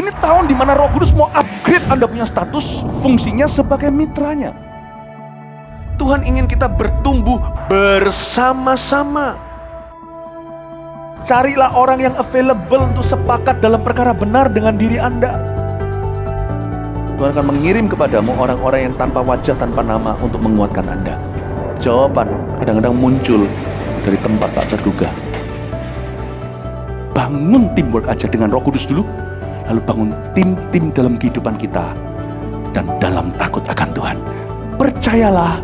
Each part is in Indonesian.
Ini tahun dimana Roh Kudus mau upgrade Anda punya status, fungsinya sebagai mitranya. Tuhan ingin kita bertumbuh bersama-sama. Carilah orang yang available untuk sepakat dalam perkara benar dengan diri Anda. Tuhan akan mengirim kepadamu orang-orang yang tanpa wajah, tanpa nama untuk menguatkan Anda. Jawaban kadang-kadang muncul dari tempat tak terduga. Bangun teamwork aja dengan Roh Kudus dulu, lalu bangun tim-tim dalam kehidupan kita dan dalam takut akan Tuhan. Percayalah,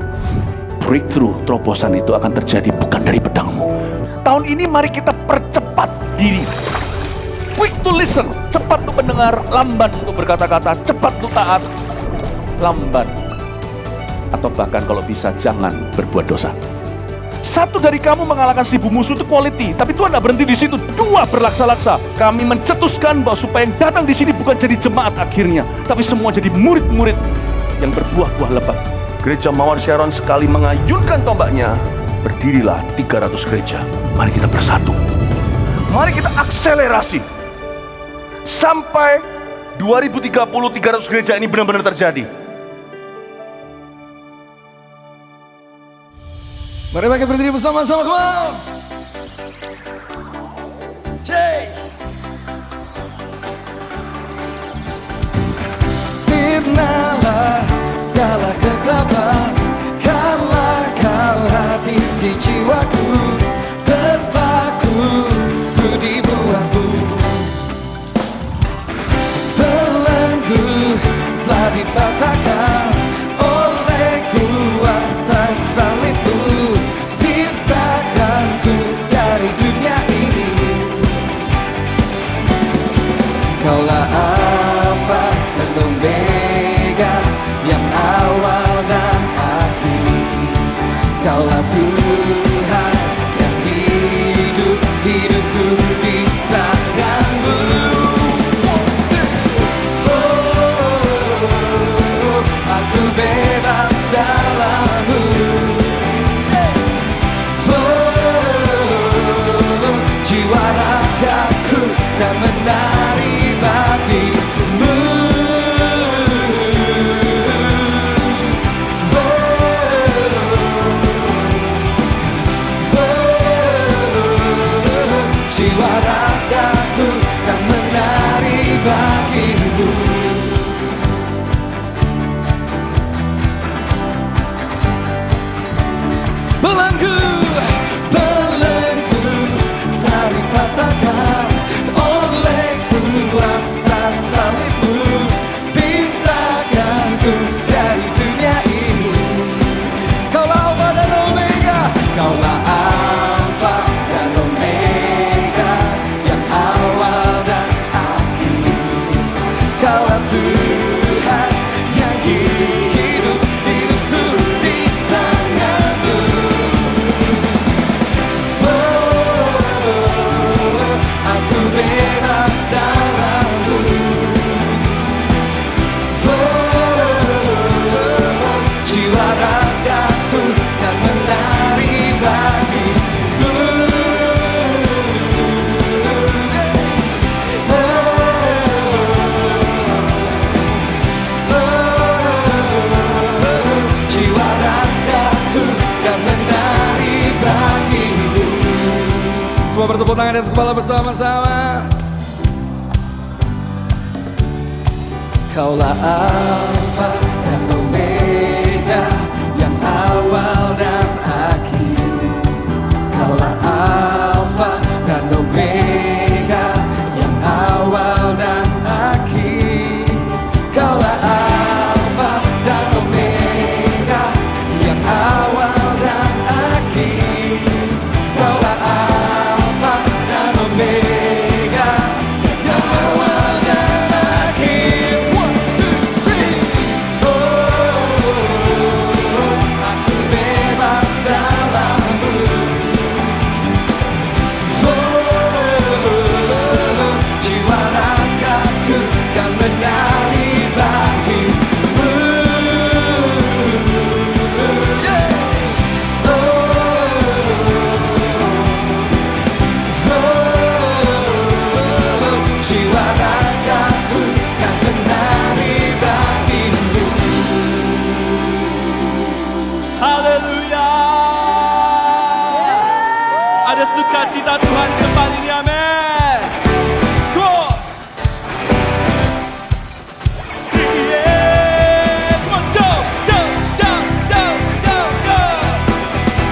breakthrough, terobosan itu akan terjadi bukan dari pedangmu. Tahun ini mari kita percepat diri. Quick to listen, cepat untuk mendengar, lamban untuk berkata-kata, cepat untuk taat, lamban. Atau bahkan kalau bisa jangan berbuat dosa. Satu dari kamu mengalahkan 1000 musuh itu quality, tapi Tuhan tidak berhenti di situ. 2 berlaksa-laksa. Kami mencetuskan bahwa supaya yang datang di sini bukan jadi jemaat akhirnya, tapi semua jadi murid-murid yang berbuah-buah lebat. Gereja Mawar Sharon sekali mengayunkan tombaknya, berdirilah 300 gereja. Mari kita bersatu. Mari kita akselerasi. Sampai 2030 300 gereja ini benar-benar terjadi. Mari bagi berdiri bersama-sama, come on. Jay. Sirnalah segala kegelapan, kalahkan hati di jiwaku, terpaku ku dibuatku. Belenggu telah dipatahkan oleh kuasa salibmu. Pisahkan ku dari dunia ini. Kaulah Alfa dan Omega, yang awal dan akhir. Kaulah Tuhan yang hidup, hidupku di tanganmu. Aku bebas dalam-Mu. Jiwa ragaku dan menari bagi-Mu. Jiwa ragaku dan menari bagi-Mu. Belenggu, belenggu telah dipatahkan oleh kuasa salibmu. Pisahkan ku dari dunia ini. Kaulah Alfa dan Omega, kaulah Alfa dan Omega, yang awal dan akhir. Kaulah Tuhan yang hidup, hidupku di tangan-Mu. Aku bebas dalam-Mu. Jiwa ragaku dan menari bagi-Mu. Jiwa ragaku dan menari bagi-Mu. Semua bertepuk tangan dan kepala bersama-sama. Kaulah Alfa dan Omega, yang awal dan akhir. Kaulah Alfa dan Omega, yang awal dan akhir. Kaulah Alfa dan Omega, yang awal dan akhir. Kaulah Alfa dan Omega, yang awal dan akhir. 1, 2, 3. Oh. sukacita Tuhan di tempat ini, amin. Go. Yeah, come on, jump, jump, jump, jump, jump, jump.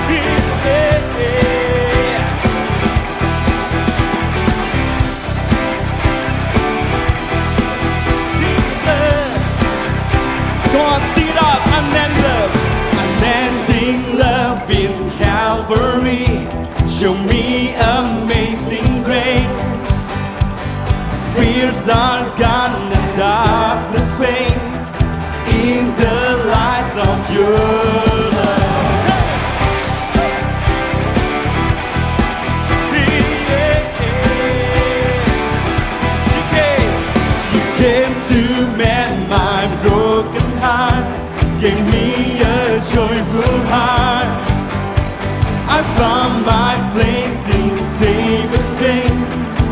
Yeah, yeah. Come on, stand up, unending love, unending love in Calvary. Show me amazing grace. Fears are gone and darkness fades in the light of your love. You came to mend my broken heart, gave me a joyful heart. I found my place in Savior's grace,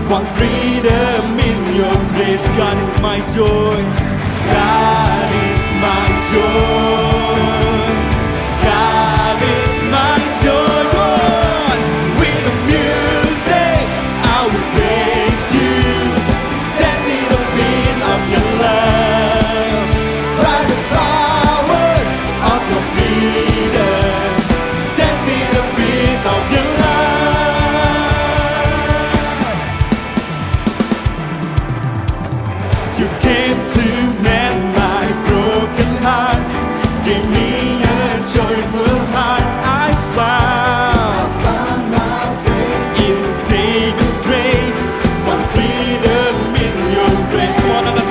found freedom in your grace. God is my joy, God is my joy, God is my joy. Lord, with the music I will praise you, that's the beat of your love, by the power of your freedom, that's the beat of your love. You came to mend my broken heart, gave me a joyful heart. I found my place in Savior's grace, one freedom in your grace. One of the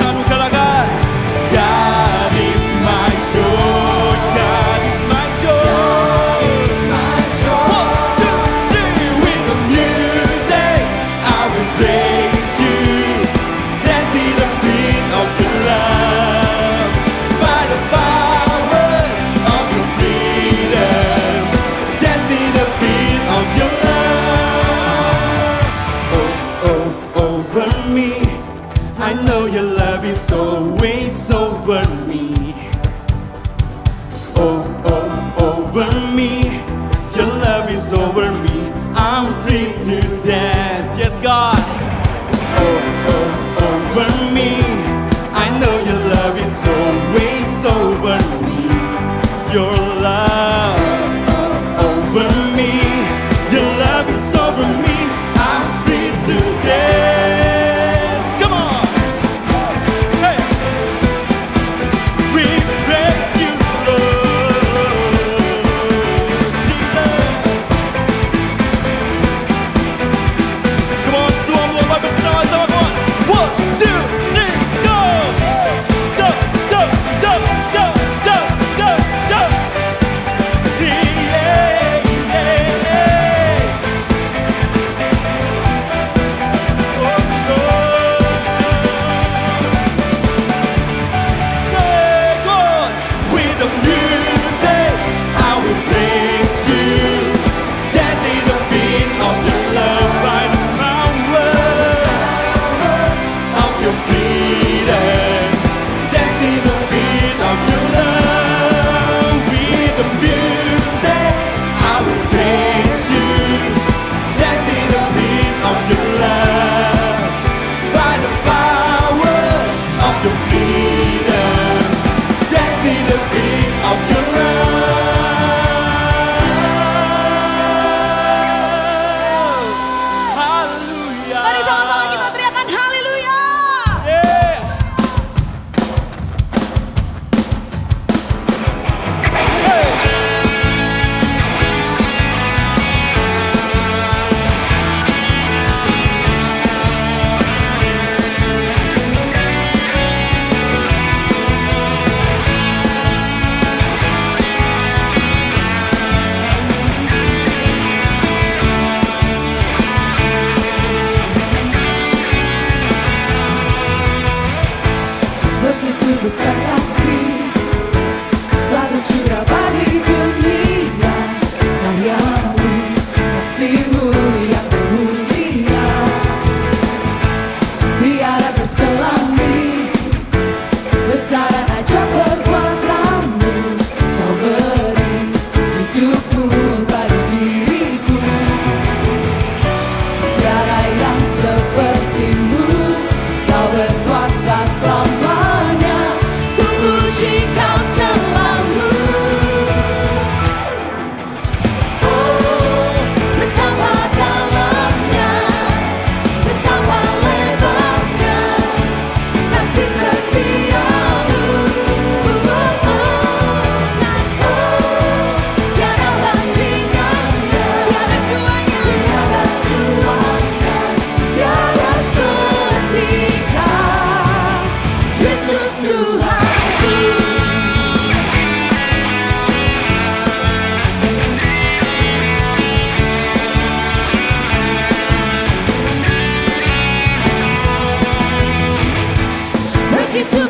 God is my joy, God is my joy. One, two, three, with the music I will praise you, dancing the beat of your love, by the power of your freedom, dancing the beat of your love. Oh, oh, over me, I know your love is always over me. Oh, oh, over me, your love is over me. I'm free to dance, yes God. Oh, oh, over me, I know your love is always over me. Your love over me, your love is over me. I'm free to dance. Come on, hey.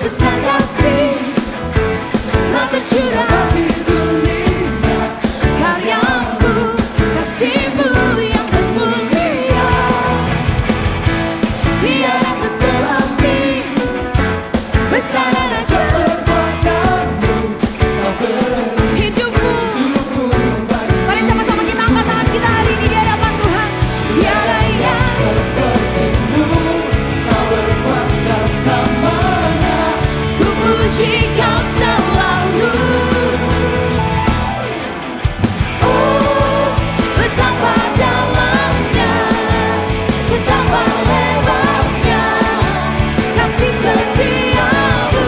besar kasih telah tercurah di dunia. Karyamu, kasihmu yang termulia, tiada terselami. Besar dan ajaib perbuatanmu, kau beri hidupmu. Mari sama-sama kita angkat tangan kita hari ini di hadapan Tuhan. Tiada yang sepertimu, kau berkuasa selamanya. Ku puji kau selalu. Oh, betapa dalamnya, betapa lebarnya kasih setiamu.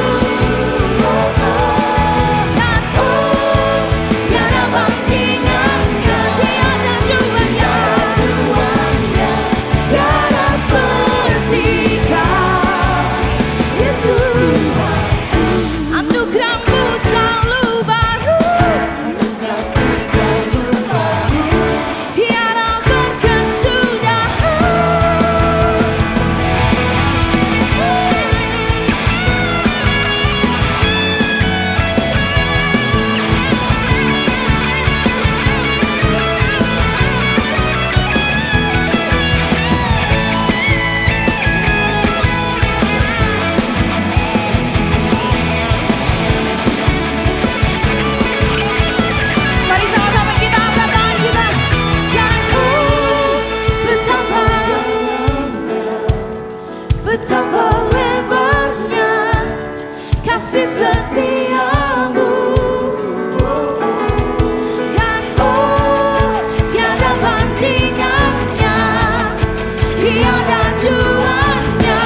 Dan oh, tiada bandingannya, tiada duanya, tiada seperti kau, Yesus. Anugerahmu selalu baru, tiada berkesudahan. Mari sama-sama kita angkat tangan kita. Dan oh, betapa lebarnya kasih setiamu. Dan oh, tiada bandingannya, tiada duanya,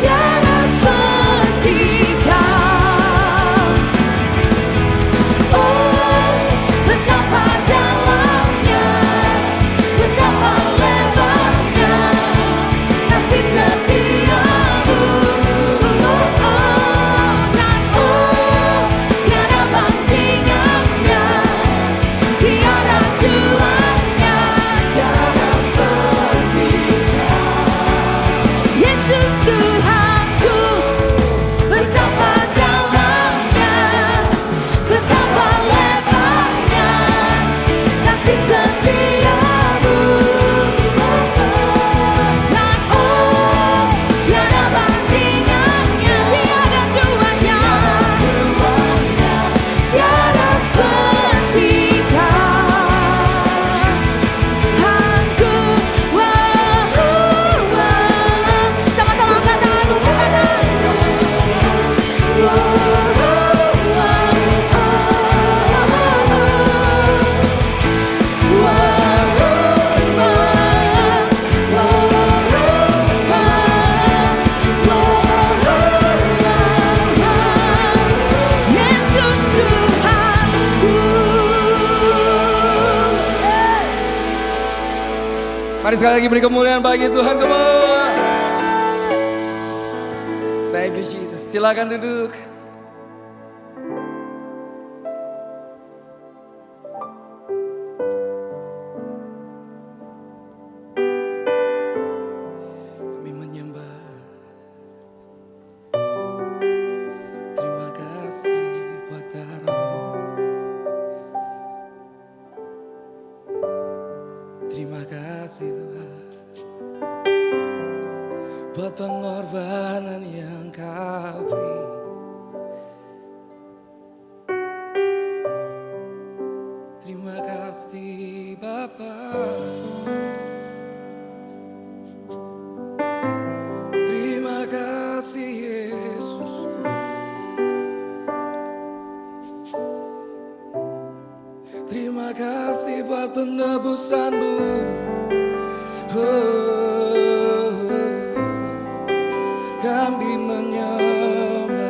tiada seperti kau. Oh, betapa dalamnya, betapa lebarnya kasih setiamu. Dan oh, tiada bandingannya, tiada duanya, tiada seperti Yesus Tuhanku. Betapa dalamnya, betapa lebarnya kasih setiamu. Dan oh, tiada bandingannya, tiada duanya, tiada seperti kau. Tuhanku, sama-sama angkat tanganmu, katakan. Yesus Tuhanku. Mari sekali lagi beri kemuliaan bagi Tuhan. Come on. Thank you Jesus. Silakan duduk. Kami menyembah. Terima kasih buat darah-Mu. Terima kasih Tuhan buat pengorbanan yang Kau beri. Terima kasih Bapa. Terima kasih Yesus. Terima kasih buat penebusan-Mu. Oh, kami menyembah.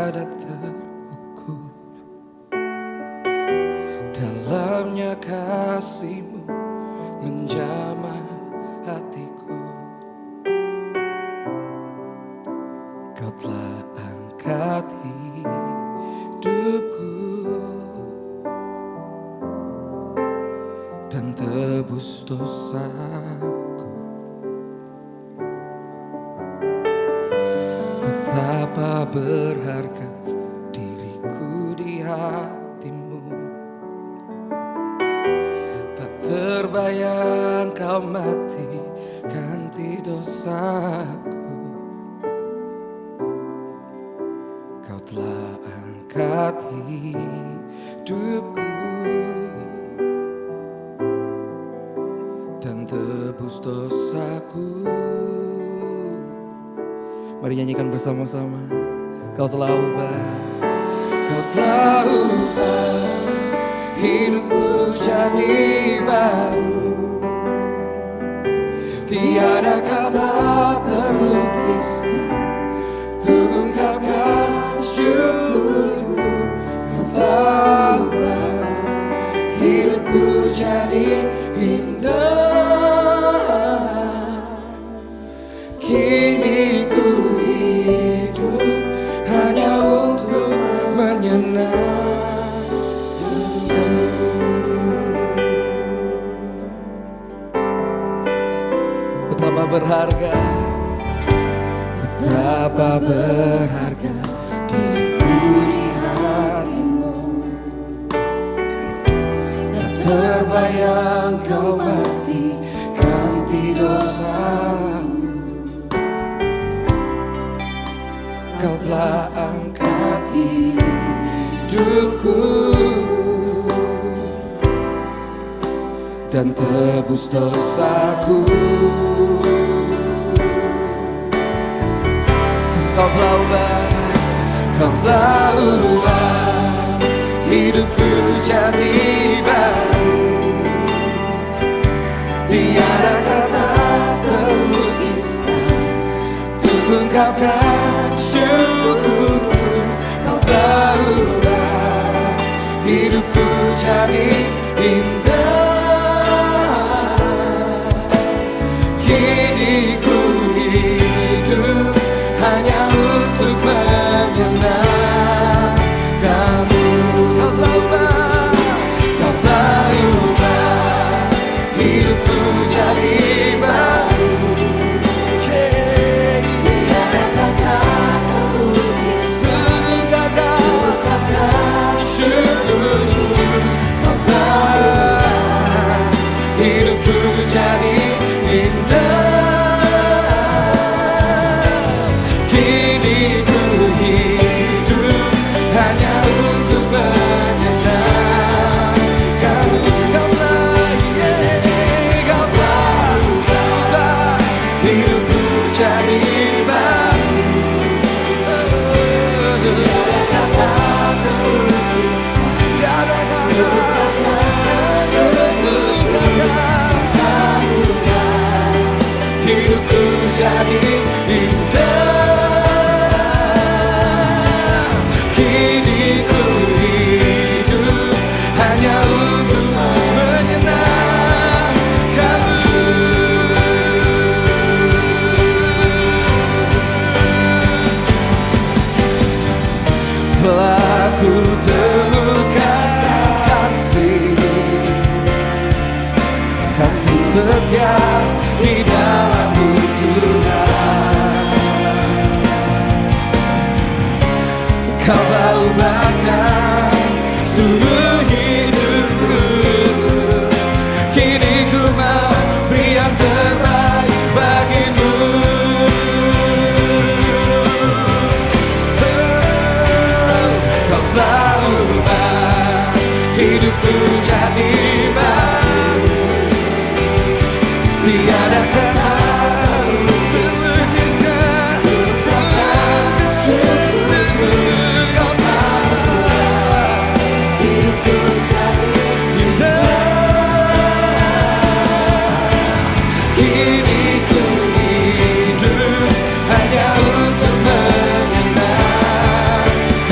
tiada terukur. Dalamnya kasih-Mu menjamah hatiku. Kau telah angkat hidupku dan tebus dosaku. Betapa berharga diriku di hati-Mu. Tak terbayang Kau mati ganti dosaku. Kau telah angkat hidupku dan tebus dosaku. Mari nyanyikan bersama-sama. Kau telah ubah, Kau telah ubah hidupku jadi baru. Tiada kata terlukis untuk ungkapkan syukurku. Kau telah ubah hidupku jadi indah. Kini ku hidup hanya untuk menyenangkan-Mu. Betapa berharga, betapa berharga diriku di hati-Mu. Tak terbayang Kau mati ganti dosaku. Kau telah angkat hidupku dan tebus dosaku. Kau telah ubah, Kau telah ubah hidupku jadi baru. Tiada kata terlukiskan untuk ungkapkan syukurku. Kau telah ubah hidupku jadi indah. Kini ku hidup hanya untuk menyenangkan-Mu. Kau telah ubah, Kau telah ubah hidupku jadi baru. Hidupku jadi indah. Kini ku hidup hanya untuk menyenangkan-Mu. Kau telah ubah hidupku jadi baru. Tiada kata hidupku jadi indah. Kini ku hidup hanya untuk menyenangkan-Mu. Telah ku temukan kasih setia di dalam-Mu Tuhan. Kau telah ubahkan seluruh hidupku. Kini ku mau beri yang terbaik bagi-Mu. Kau telah ubah hidupku jadi baru. Tiada kata terlukiskan untuk syukurku. Kau telah hidupku jadi indah. Kini ku hidup hanya untuk menyenangkan-Mu.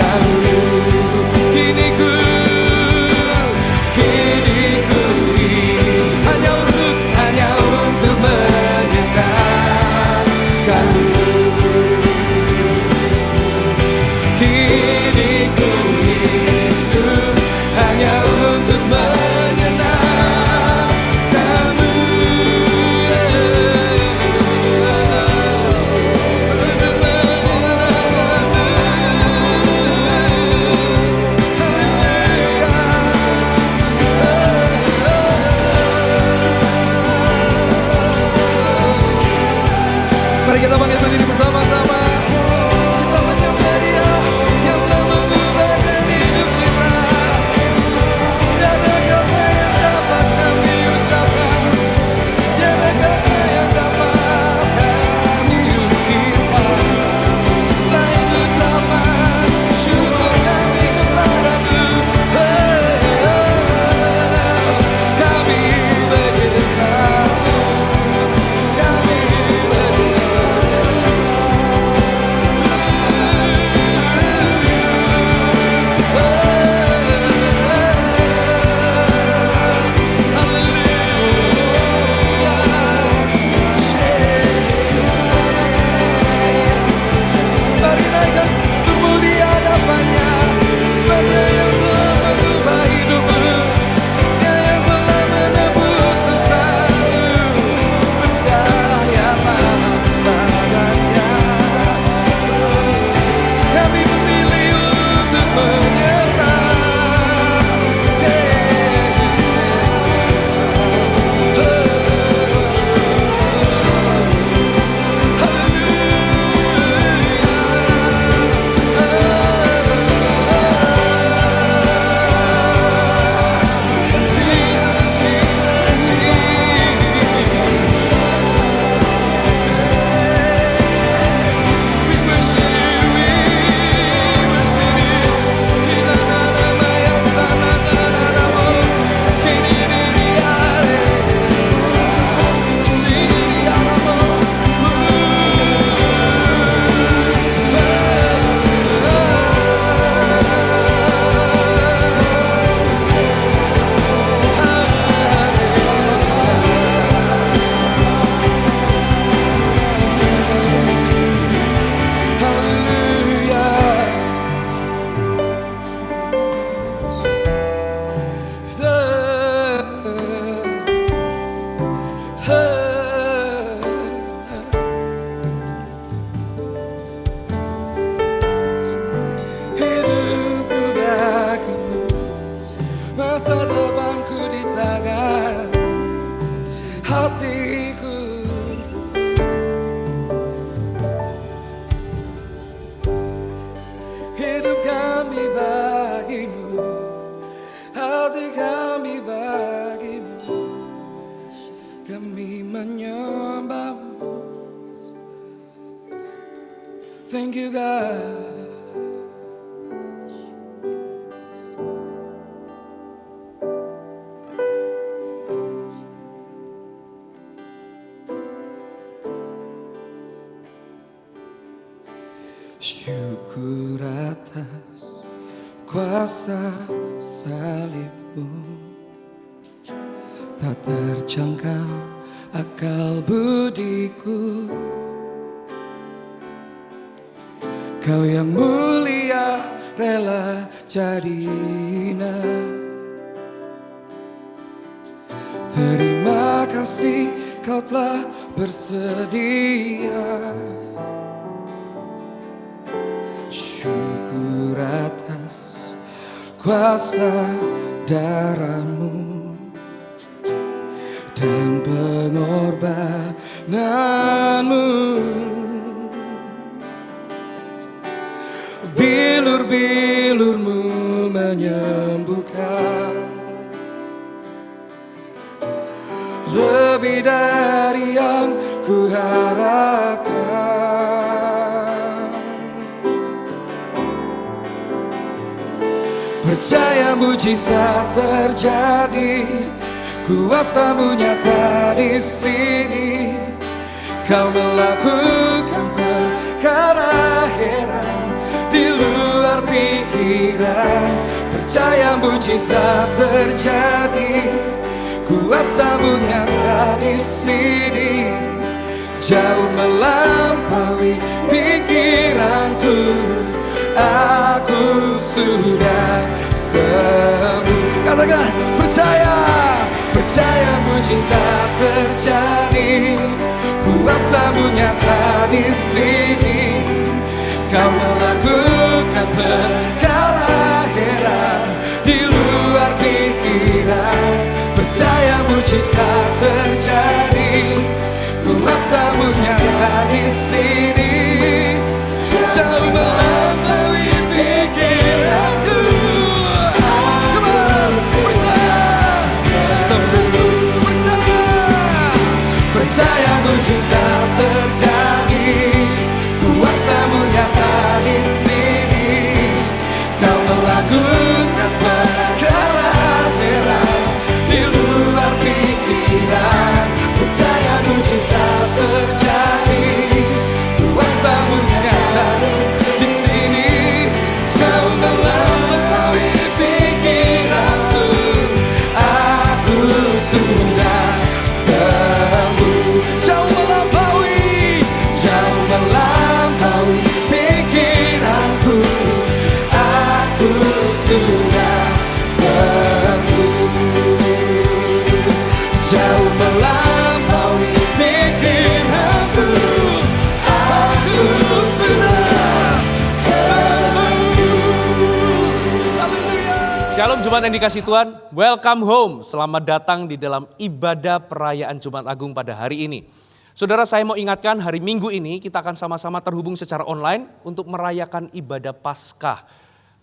Hidup kami bagimu, hati kami bagimu, kami menyembahmu. Thank you God. Syukur atas kuasa salibmu, tak terjangkau akal budiku. Kau yang mulia rela jadi hina. Terima kasih kau telah bersedia. Syukur atas kuasa darahmu dan pengorbananmu. Bilur-bilurmu menyembuhkan, lebih dari yang ku harapkan. Percaya mujizat terjadi, kuasa-Mu nyata di sini. Kau melakukan perkara heran di luar pikiran. Percaya mujizat terjadi, kuasa-Mu nyata di sini. Jauh melampaui pikiranku, aku sudah sembuh. Katakan percaya, percaya mujizat terjadi, kuasa-Mu nyata di sini. Kau melakukan perkara heran di luar pikiran. Percaya mujizat terjadi, kuasa-Mu nyata di sini. Jauh melampaui pikiranku. Come on, percaya, sembuh, percaya, percaya mujizat terjadi, kuasa-Mu nyata di sini. Kau melakukan perkara heran di luar pikiran. Percaya mujizat terjadi, kuasa-Mu nyata di sini. Jauh melampaui pikiranku, aku sudah sembuh. Jauh melampaui, jauh melampaui pikiranku, aku sudah sembuh. Jauh melampaui pikiranku, aku sudah sembuh. Haleluya. Shalom Jemaat yang dikasih Tuhan, welcome home. Selamat datang di dalam ibadah perayaan Jumat Agung pada hari ini. Saudara, saya mau ingatkan hari Minggu ini kita akan sama-sama terhubung secara online untuk merayakan ibadah Paskah.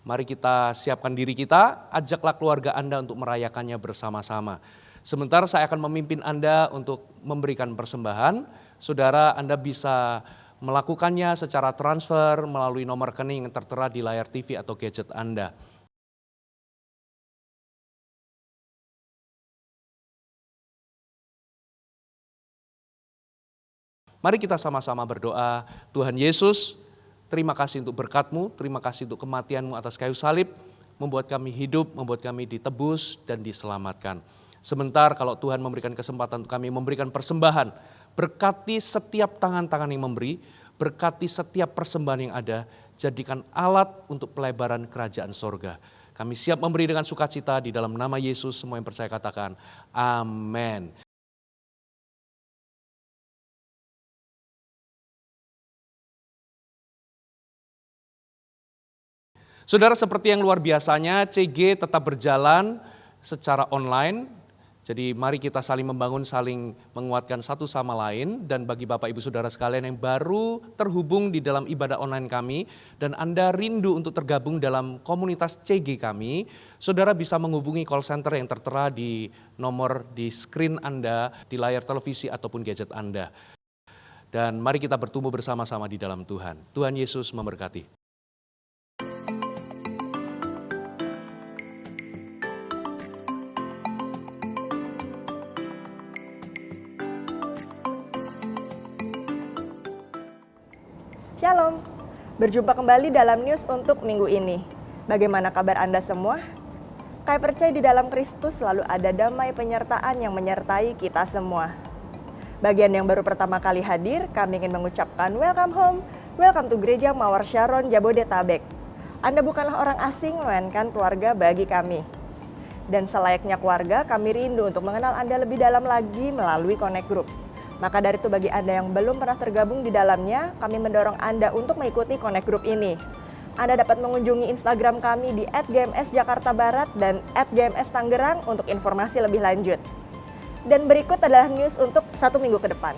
Mari kita siapkan diri kita, ajaklah keluarga Anda untuk merayakannya bersama-sama. Sebentar saya akan memimpin Anda untuk memberikan persembahan. Saudara, Anda bisa melakukannya secara transfer melalui nomor rekening yang tertera di layar TV atau gadget Anda. Mari kita sama-sama berdoa. Tuhan Yesus, terima kasih untuk berkat-Mu, terima kasih untuk kematian-Mu atas kayu salib, membuat kami hidup, membuat kami ditebus dan diselamatkan. Sebentar kalau Tuhan memberikan kesempatan untuk kami memberikan persembahan, berkati setiap tangan-tangan yang memberi, berkati setiap persembahan yang ada, jadikan alat untuk pelebaran kerajaan sorga. Kami siap memberi dengan sukacita di dalam nama Yesus, semua yang percaya katakan, amin. Saudara, seperti yang luar biasanya, CG tetap berjalan secara online. Jadi mari kita saling membangun, saling menguatkan satu sama lain. Dan bagi Bapak Ibu Saudara sekalian yang baru terhubung di dalam ibadah online kami dan Anda rindu untuk tergabung dalam komunitas CG kami, saudara bisa menghubungi call center yang tertera di nomor di screen Anda, di layar televisi ataupun gadget Anda. Dan mari kita bertumbuh bersama-sama di dalam Tuhan. Tuhan Yesus memberkati. Shalom, berjumpa kembali dalam news untuk minggu ini. Bagaimana kabar Anda semua? Kami percaya di dalam Kristus selalu ada damai penyertaan yang menyertai kita semua. Bagian yang baru pertama kali hadir, kami ingin mengucapkan welcome home, welcome to Gereja Mawar Sharon Jabodetabek. Anda bukanlah orang asing, melainkan keluarga bagi kami. Dan selayaknya keluarga, kami rindu untuk mengenal Anda lebih dalam lagi melalui Connect Group. Maka dari itu bagi Anda yang belum pernah tergabung di dalamnya, kami mendorong Anda untuk mengikuti Connect Group ini. Anda dapat mengunjungi Instagram kami di @gms_jakarta_barat dan @gms_tanggerang untuk informasi lebih lanjut. Dan berikut adalah news untuk 1 minggu ke depan.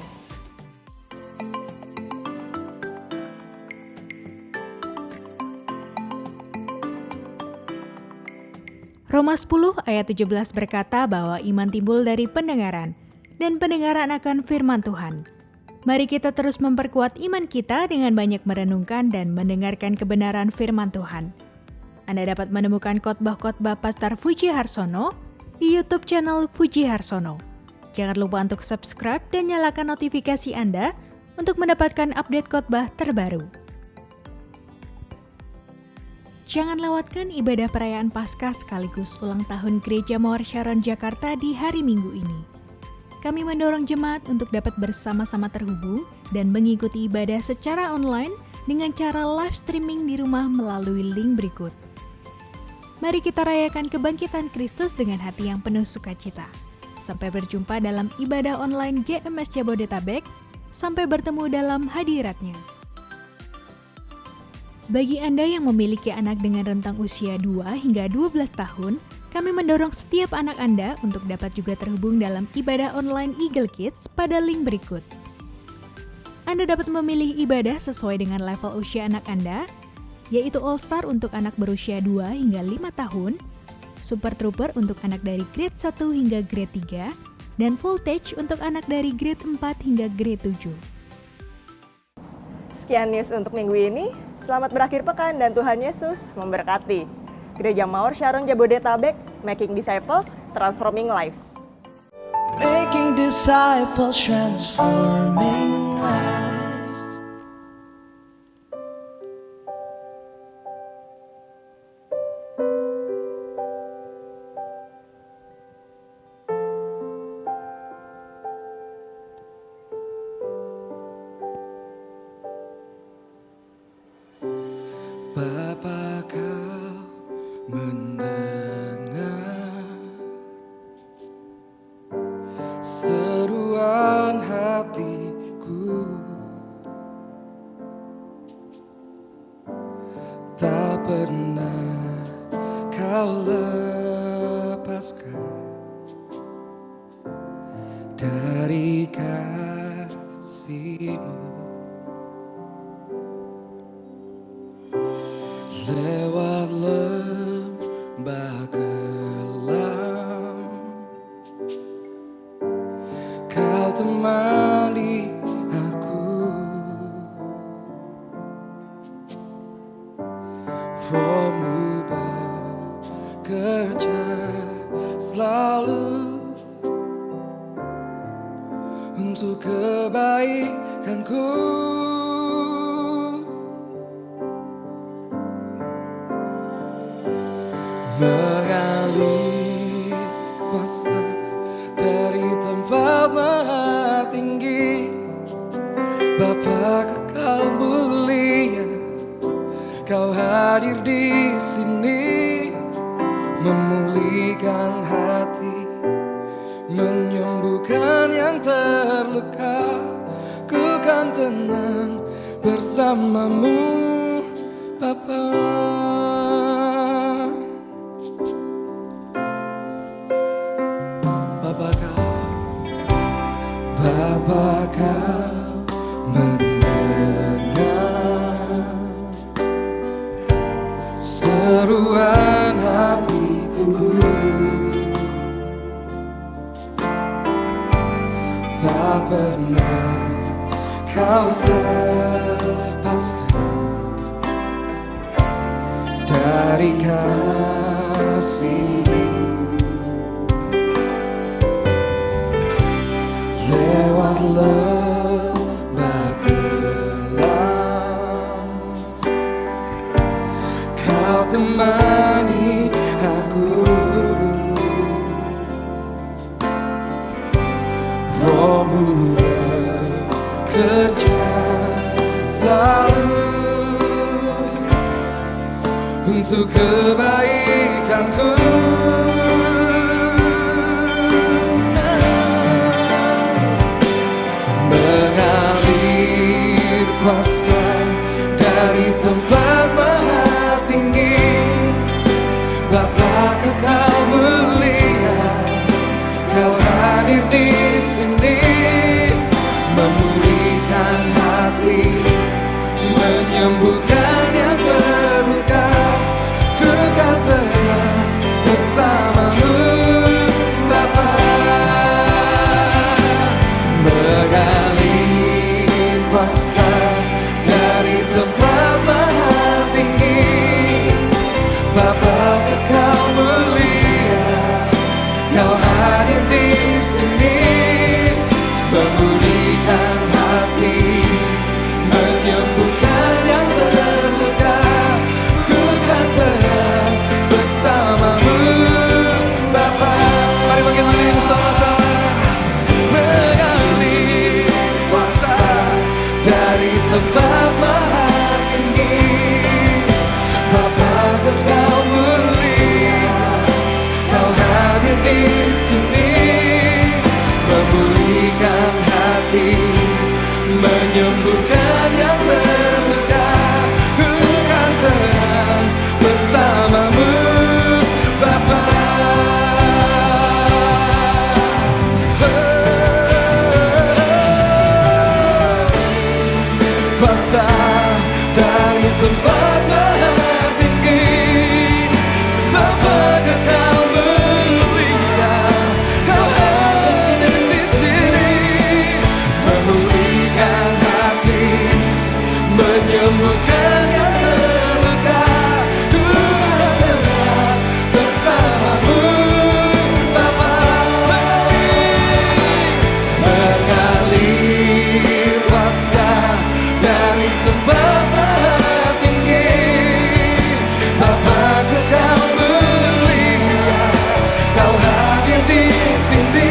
Roma 10 ayat 17 berkata bahwa iman timbul dari pendengaran, dan pendengaran akan firman Tuhan. Mari kita terus memperkuat iman kita dengan banyak merenungkan dan mendengarkan kebenaran firman Tuhan. Anda dapat menemukan khotbah-khotbah Pastor Fuji Harsono di YouTube channel Fuji Harsono. Jangan lupa untuk subscribe dan nyalakan notifikasi Anda untuk mendapatkan update khotbah terbaru. Jangan lewatkan ibadah perayaan Paskah sekaligus ulang tahun Gereja Mawar Sharon Jakarta di hari Minggu ini. Kami mendorong jemaat untuk dapat bersama-sama terhubung dan mengikuti ibadah secara online dengan cara live streaming di rumah melalui link berikut. Mari kita rayakan kebangkitan Kristus dengan hati yang penuh sukacita. Sampai berjumpa dalam ibadah online GMS Jabodetabek, sampai bertemu dalam hadiratnya. Bagi Anda yang memiliki anak dengan rentang usia 2 hingga 12 tahun, kami mendorong setiap anak Anda untuk dapat juga terhubung dalam ibadah online Eagle Kids pada link berikut. Anda dapat memilih ibadah sesuai dengan level usia anak Anda, yaitu All Star untuk anak berusia 2 hingga 5 tahun, Super Trooper untuk anak dari grade 1 hingga grade 3, dan Voltage untuk anak dari grade 4 hingga grade 7. Sekian news untuk minggu ini. Selamat berakhir pekan dan Tuhan Yesus memberkati. Gereja Mawar Sharon Jabodetabek, Making Disciples, Transforming Lives. Making disciples, transforming lives. Bapa, kau mendengar seruan hatiku, tak pernah kau lepaskan dari kasih-Mu. Lewat lembah kelam, kau temani aku. Roh-Mu bekerja selalu untuk kebaikanku. Mengalir kuasa dari tempat maha tinggi, Bapa kekal mulia, kau hadir di sini, memulihkan hati, menyembuhkan yang terluka. Ku kan tenang bersamamu, Bapa. seruan hatiku. Tak pernah kau lepaskan dari kasih. Lewat lembah gelap kau temani aku. Rohmu bekerja selalu untuk kebaikanku. Mengalir kuasa dari tempat maha tinggi, Bapa kekal mulia, kau hadir di sini, memulihkan hati, menyembuhkan yang terluka. Ku kan telah bersamamu, Bapa. Mengalir kuasa dari tempat maha tinggi, Bapa kekal mulia, kau hadir di sini, memulihkan hati, menyembuhkan yang terluka. Ku kan telah bersamamu, Bapa. Mari bagi ini bersama-sama. Mengalir kuasa dari tempat maha tinggi, Bapa kekal mulia, kau hadir di sini, memulihkan hati, menyembuhkan yang terluka. Ku kan telah bersamamu, Bapa. Kuasa dari tempat maha tinggi, Bapa kekal mulia, kau hadir di sini, memulihkan hati, menyembuhkan yang terluka. Ku kan telah bersamamu, Bapa. Mengalir kuasa dari tempat maha tinggi, Bapa kekal mulia, kau hadir di sini,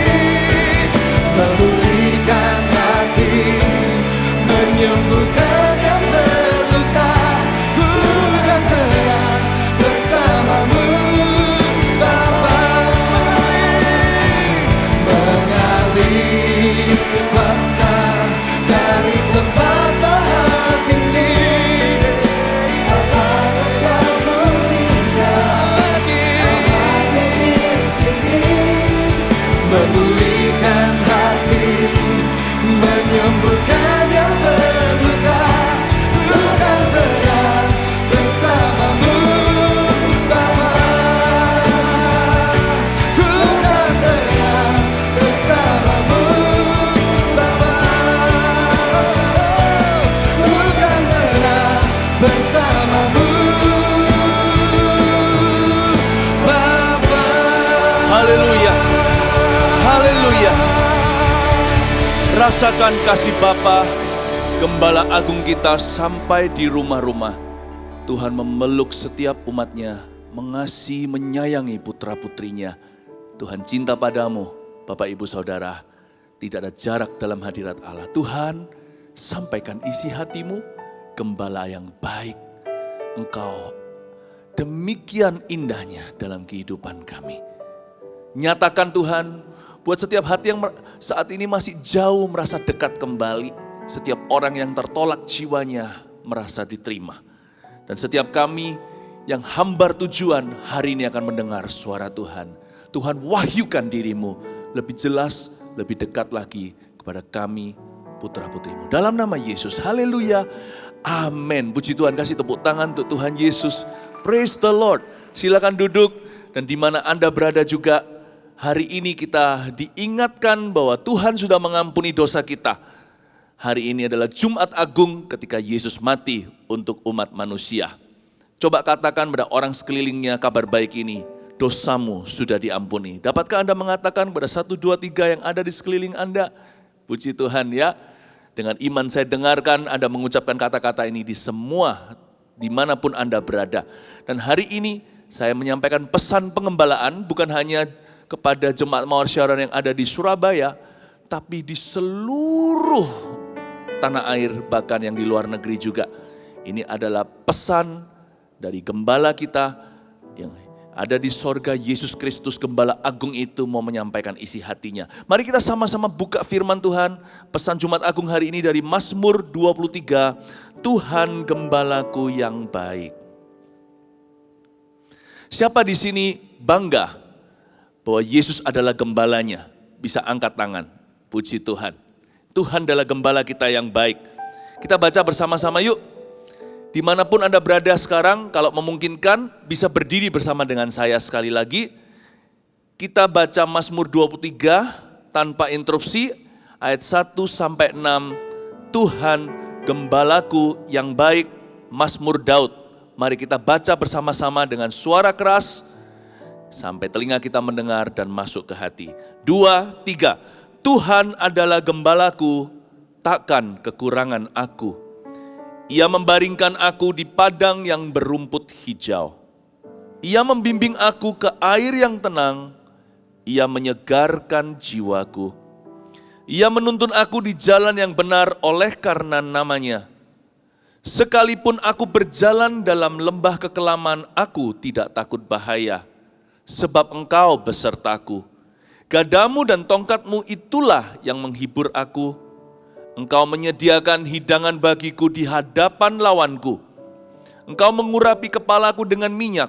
memulihkan hati, menyembuhkan yang terluka. Ku kan telah bersamamu, Bapa. Mengalir kuasa dari tempat maha tinggi, Bapa kekal mulia, hadir di sini, memulihkan hati, menyembuhkan yang terluka. Ku kan telah bersamamu, Bapa. Ku kan telah bersamamu, Bapa. Ku kan telah bersamamu, Bapa. Haleluya. Haleluya. Rasakan kasih Bapa, Gembala Agung kita sampai di rumah-rumah. Tuhan memeluk setiap umatnya, mengasihi, menyayangi putra-putrinya. Tuhan cinta padamu, Bapak Ibu Saudara. Tidak ada jarak dalam hadirat Allah. Tuhan, sampaikan isi hatimu, Gembala yang baik. Engkau demikian indahnya dalam kehidupan kami. Nyatakan Tuhan, buat setiap hati yang saat ini masih jauh merasa dekat kembali. Setiap orang yang tertolak jiwanya merasa diterima. Dan setiap kami yang hambar tujuan hari ini akan mendengar suara Tuhan. Tuhan wahyukan dirimu lebih jelas, lebih dekat lagi kepada kami putra-putrimu. Dalam nama Yesus, haleluya, amin. Puji Tuhan, kasih tepuk tangan untuk Tuhan Yesus. Praise the Lord. Silakan duduk dan di mana Anda berada juga, hari ini kita diingatkan bahwa Tuhan sudah mengampuni dosa kita. Hari ini adalah Jumat Agung ketika Yesus mati untuk umat manusia. Coba katakan pada orang sekelilingnya kabar baik ini, dosamu sudah diampuni. Dapatkah Anda mengatakan pada 1, 2, 3 yang ada di sekeliling Anda? Puji Tuhan ya. Dengan iman saya dengarkan Anda mengucapkan kata-kata ini di semua, dimanapun Anda berada. Dan hari ini saya menyampaikan pesan pengembalaan bukan hanya kepada jemaat Mawar Syaron yang ada di Surabaya, tapi di seluruh tanah air, bahkan yang di luar negeri juga. Ini adalah pesan dari gembala kita yang ada di sorga, Yesus Kristus Gembala Agung itu mau menyampaikan isi hatinya. Mari kita sama-sama buka firman Tuhan. Pesan Jumat Agung hari ini dari Mazmur 23, Tuhan Gembalaku yang baik. Siapa di sini bangga bahwa Yesus adalah gembalanya? Bisa angkat tangan. Puji Tuhan. Tuhan adalah gembala kita yang baik. Kita baca bersama-sama yuk. Dimanapun Anda berada sekarang, kalau memungkinkan bisa berdiri bersama dengan saya sekali lagi. Kita baca Mazmur 23 tanpa interupsi, ayat 1-6. Tuhan Gembalaku yang baik, Mazmur Daud. Mari kita baca bersama-sama dengan suara keras, sampai telinga kita mendengar dan masuk ke hati. 2, 3. Tuhan adalah gembalaku, takkan kekurangan aku. Ia membaringkan aku di padang yang berumput hijau. Ia membimbing aku ke air yang tenang. Ia menyegarkan jiwaku. Ia menuntun aku di jalan yang benar oleh karena namanya. Sekalipun aku berjalan dalam lembah kekelaman, aku tidak takut bahaya. Sebab Engkau besertaku. Gadamu dan tongkatmu itulah yang menghibur aku. Engkau menyediakan hidangan bagiku di hadapan lawanku. Engkau mengurapi kepalaku dengan minyak,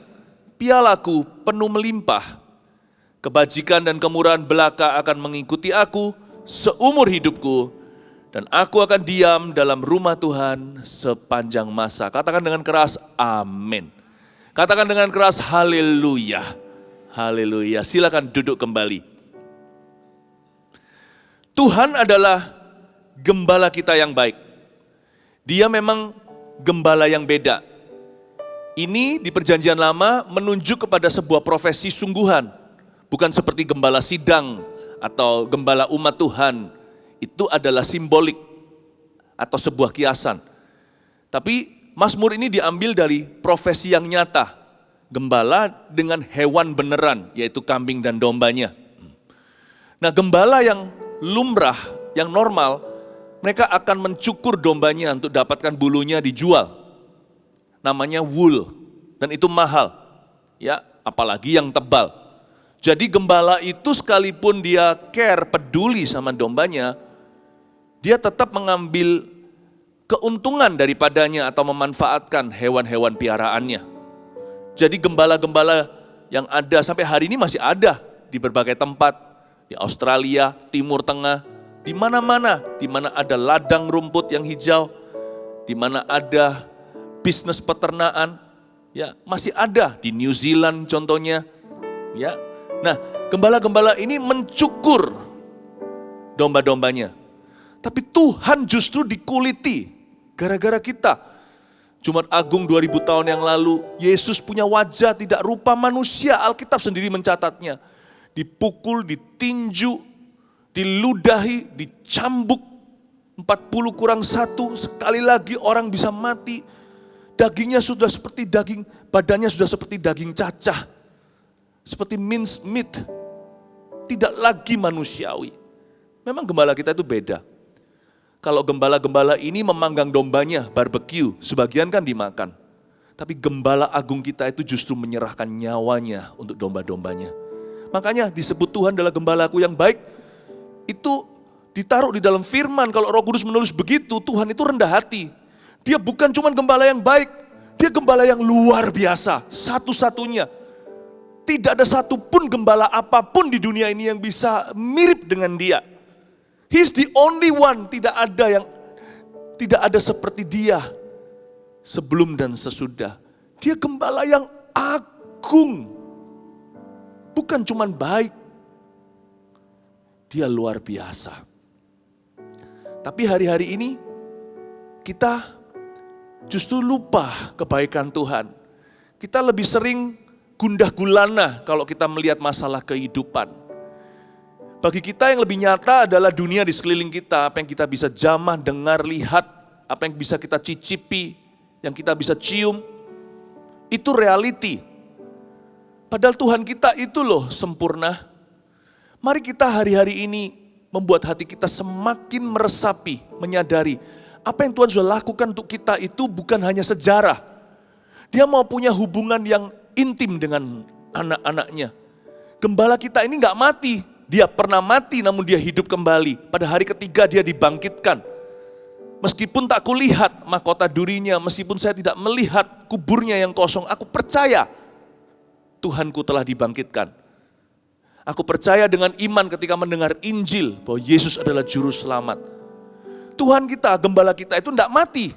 pialaku penuh melimpah. Kebajikan dan kemurahan belaka akan mengikuti aku seumur hidupku, dan aku akan diam dalam rumah Tuhan sepanjang masa. Katakan dengan keras, amin. Katakan dengan keras, haleluya. Haleluya. Silakan duduk kembali. Tuhan adalah gembala kita yang baik. Dia memang gembala yang beda. Ini di Perjanjian Lama menunjuk kepada sebuah profesi sungguhan. Bukan seperti gembala sidang atau gembala umat Tuhan. Itu adalah simbolik atau sebuah kiasan. Tapi Mazmur ini diambil dari profesi yang nyata. Gembala dengan hewan beneran, yaitu kambing dan dombanya. Nah, gembala yang lumrah, yang normal, mereka akan mencukur dombanya untuk dapatkan bulunya dijual. Namanya wool, dan itu mahal. Ya, apalagi yang tebal. Jadi gembala itu sekalipun dia care, peduli sama dombanya, dia tetap mengambil keuntungan daripadanya atau memanfaatkan hewan-hewan piaraannya. Jadi gembala-gembala yang ada sampai hari ini masih ada di berbagai tempat, di Australia, Timur Tengah, di mana-mana, di mana ada ladang rumput yang hijau, di mana ada bisnis peternakan, ya masih ada di New Zealand contohnya, ya. Nah, gembala-gembala ini mencukur domba-dombanya, tapi Tuhan justru dikuliti gara-gara kita. Jumat Agung 2000 tahun yang lalu, Yesus punya wajah tidak rupa manusia, Alkitab sendiri mencatatnya, dipukul, ditinju, diludahi, dicambuk, 40+1, sekali lagi orang bisa mati. Dagingnya sudah seperti daging, badannya sudah seperti daging cacah. Seperti minced meat, tidak lagi manusiawi. Memang gembala kita itu beda. Kalau gembala-gembala ini memanggang dombanya, barbecue, sebagian kan dimakan. Tapi gembala agung kita itu justru menyerahkan nyawanya untuk domba-dombanya. Makanya disebut Tuhan adalah gembalaku yang baik. Itu ditaruh di dalam firman. Kalau Roh Kudus menulis begitu, Tuhan itu rendah hati. Dia bukan cuma gembala yang baik, dia gembala yang luar biasa, satu-satunya. Tidak ada satupun gembala apapun di dunia ini yang bisa mirip dengan dia. He's the only one, tidak ada seperti dia sebelum dan sesudah. Dia gembala yang agung. Bukan cuman baik. Dia luar biasa. Tapi hari-hari ini kita justru lupa kebaikan Tuhan. Kita lebih sering gundah gulana kalau kita melihat masalah kehidupan. Bagi kita yang lebih nyata adalah dunia di sekeliling kita, apa yang kita bisa jamah, dengar, lihat, apa yang bisa kita cicipi, yang kita bisa cium, itu reality. Padahal Tuhan kita itu loh sempurna. Mari kita hari-hari ini membuat hati kita semakin meresapi, menyadari apa yang Tuhan sudah lakukan untuk kita itu bukan hanya sejarah. Dia mau punya hubungan yang intim dengan anak-anaknya. Gembala kita ini gak mati. Dia pernah mati namun dia hidup kembali. Pada hari ketiga dia dibangkitkan. Meskipun tak kulihat mahkota durinya, meskipun saya tidak melihat kuburnya yang kosong, aku percaya Tuhanku telah dibangkitkan. Aku percaya dengan iman ketika mendengar Injil bahwa Yesus adalah juru selamat. Tuhan kita, gembala kita itu tidak mati.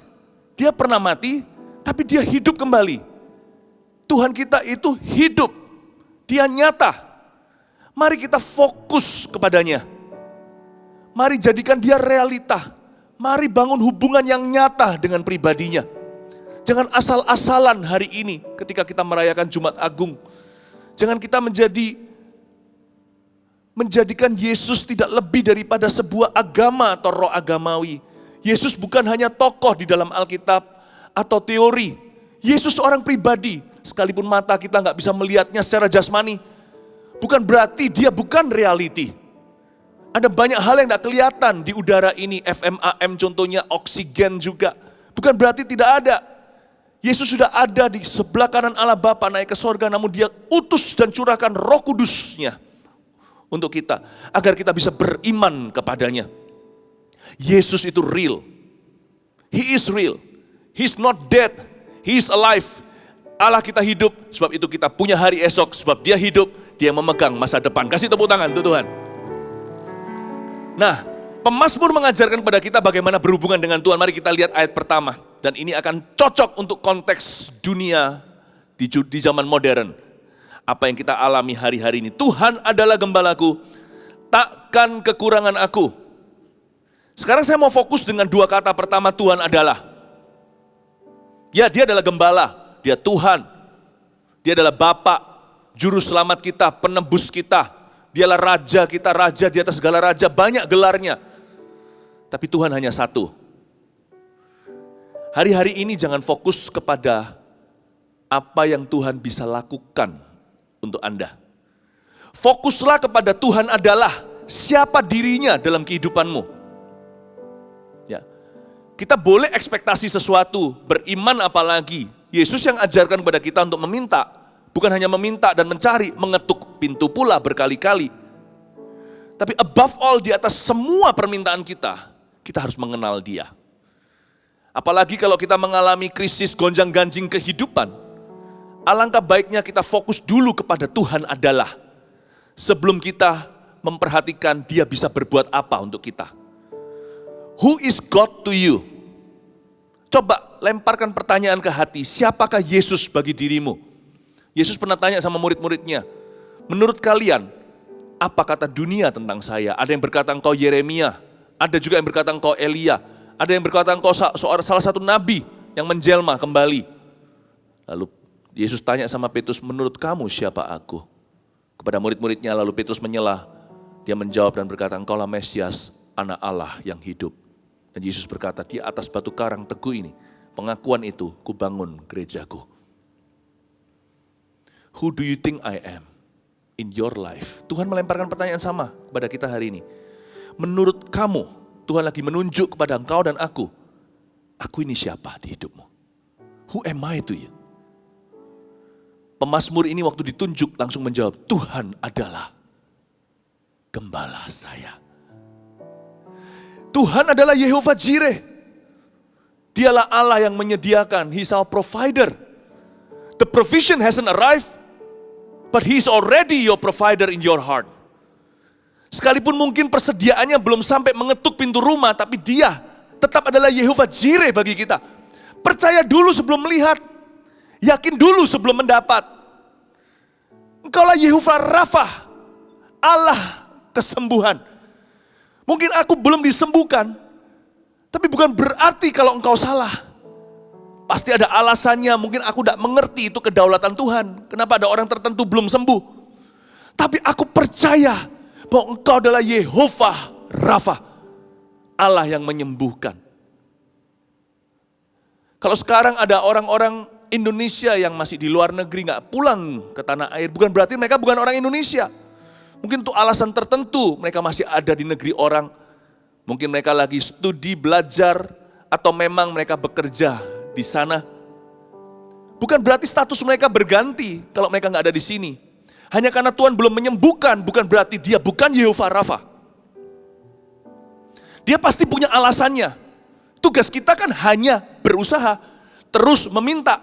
Dia pernah mati, tapi dia hidup kembali. Tuhan kita itu hidup. Dia nyata. Mari kita fokus kepadanya. Mari jadikan dia realita. Mari bangun hubungan yang nyata dengan pribadinya. Jangan asal-asalan hari ini ketika kita merayakan Jumat Agung. Jangan kita menjadikan Yesus tidak lebih daripada sebuah agama atau roh agamawi. Yesus bukan hanya tokoh di dalam Alkitab atau teori. Yesus seorang pribadi, sekalipun mata kita nggak bisa melihatnya secara jasmani, bukan berarti dia bukan reality. Ada banyak hal yang nggak kelihatan di udara ini, FMAM contohnya, oksigen juga. Bukan berarti tidak ada. Yesus sudah ada di sebelah kanan Allah Bapa naik ke sorga, namun dia utus dan curahkan Roh Kudus-Nya untuk kita, agar kita bisa beriman kepadanya. Yesus itu real. He is real. He is not dead. He is alive. Allah kita hidup, sebab itu kita punya hari esok. Sebab dia hidup, dia memegang masa depan. Kasih tepuk tangan untuk Tuhan. Nah, pemazmur mengajarkan kepada kita bagaimana berhubungan dengan Tuhan. Mari kita lihat ayat pertama. Dan ini akan cocok untuk konteks dunia di zaman modern. Apa yang kita alami hari-hari ini. Tuhan adalah gembalaku, takkan kekurangan aku. Sekarang saya mau fokus dengan dua kata pertama, Tuhan adalah. Ya, dia adalah gembala, dia Tuhan. Dia adalah Bapa, juru selamat kita, penebus kita. Dialah raja kita, raja di atas segala raja, banyak gelarnya. Tapi Tuhan hanya satu. Hari-hari ini jangan fokus kepada apa yang Tuhan bisa lakukan untuk Anda. Fokuslah kepada Tuhan adalah siapa dirinya dalam kehidupanmu. Ya. Kita boleh ekspektasi sesuatu, beriman apalagi. Yesus yang ajarkan kepada kita untuk meminta, bukan hanya meminta dan mencari, mengetuk pintu pula berkali-kali. Tapi above all, di atas semua permintaan kita harus mengenal Dia. Apalagi kalau kita mengalami krisis gonjang-ganjing kehidupan, alangkah baiknya kita fokus dulu kepada Tuhan adalah, sebelum kita memperhatikan Dia bisa berbuat apa untuk kita. Who is God to you? Coba lemparkan pertanyaan ke hati, siapakah Yesus bagi dirimu? Yesus pernah tanya sama murid-muridnya, menurut kalian, apa kata dunia tentang saya? Ada yang berkata engkau Yeremia, ada juga yang berkata engkau Elia, ada yang berkata engkau salah satu nabi yang menjelma kembali. Lalu Yesus tanya sama Petrus, menurut kamu siapa aku? Kepada murid-muridnya, lalu Petrus menyela. Dia menjawab dan berkata, engkaulah Mesias, anak Allah yang hidup. Dan Yesus berkata, di atas batu karang teguh ini, pengakuan itu, kubangun gerejaku. Who do you think I am in your life? Tuhan melemparkan pertanyaan sama kepada kita hari ini. Menurut kamu, Tuhan lagi menunjuk kepada engkau dan aku ini siapa di hidupmu? Who am I to you? Pemazmur ini waktu ditunjuk langsung menjawab, Tuhan adalah gembala saya. Tuhan adalah Yehovah Jireh. Dialah Allah yang menyediakan, He is our provider. The provision hasn't arrived, but He is already your provider in your heart. Sekalipun mungkin persediaannya belum sampai mengetuk pintu rumah, tapi Dia tetap adalah Yehovah Jireh bagi kita. Percaya dulu sebelum melihat. Yakin dulu sebelum mendapat. Engkaulah Yehovah Rafa, Allah kesembuhan. Mungkin aku belum disembuhkan, tapi bukan berarti kalau engkau salah. Pasti ada alasannya, mungkin aku tidak mengerti itu kedaulatan Tuhan. Kenapa ada orang tertentu belum sembuh. Tapi aku percaya bahwa engkau adalah Yehovah Rafa, Allah yang menyembuhkan. Kalau sekarang ada orang-orang Indonesia yang masih di luar negeri gak pulang ke tanah air, bukan berarti mereka bukan orang Indonesia. Mungkin untuk alasan tertentu mereka masih ada di negeri orang. Mungkin mereka lagi studi, belajar, atau memang mereka bekerja di sana. Bukan berarti status mereka berganti kalau mereka nggak ada di sini. Hanya karena Tuhan belum menyembuhkan, bukan berarti dia bukan Yehovah Rafa. Dia pasti punya alasannya. Tugas kita kan hanya berusaha, terus meminta.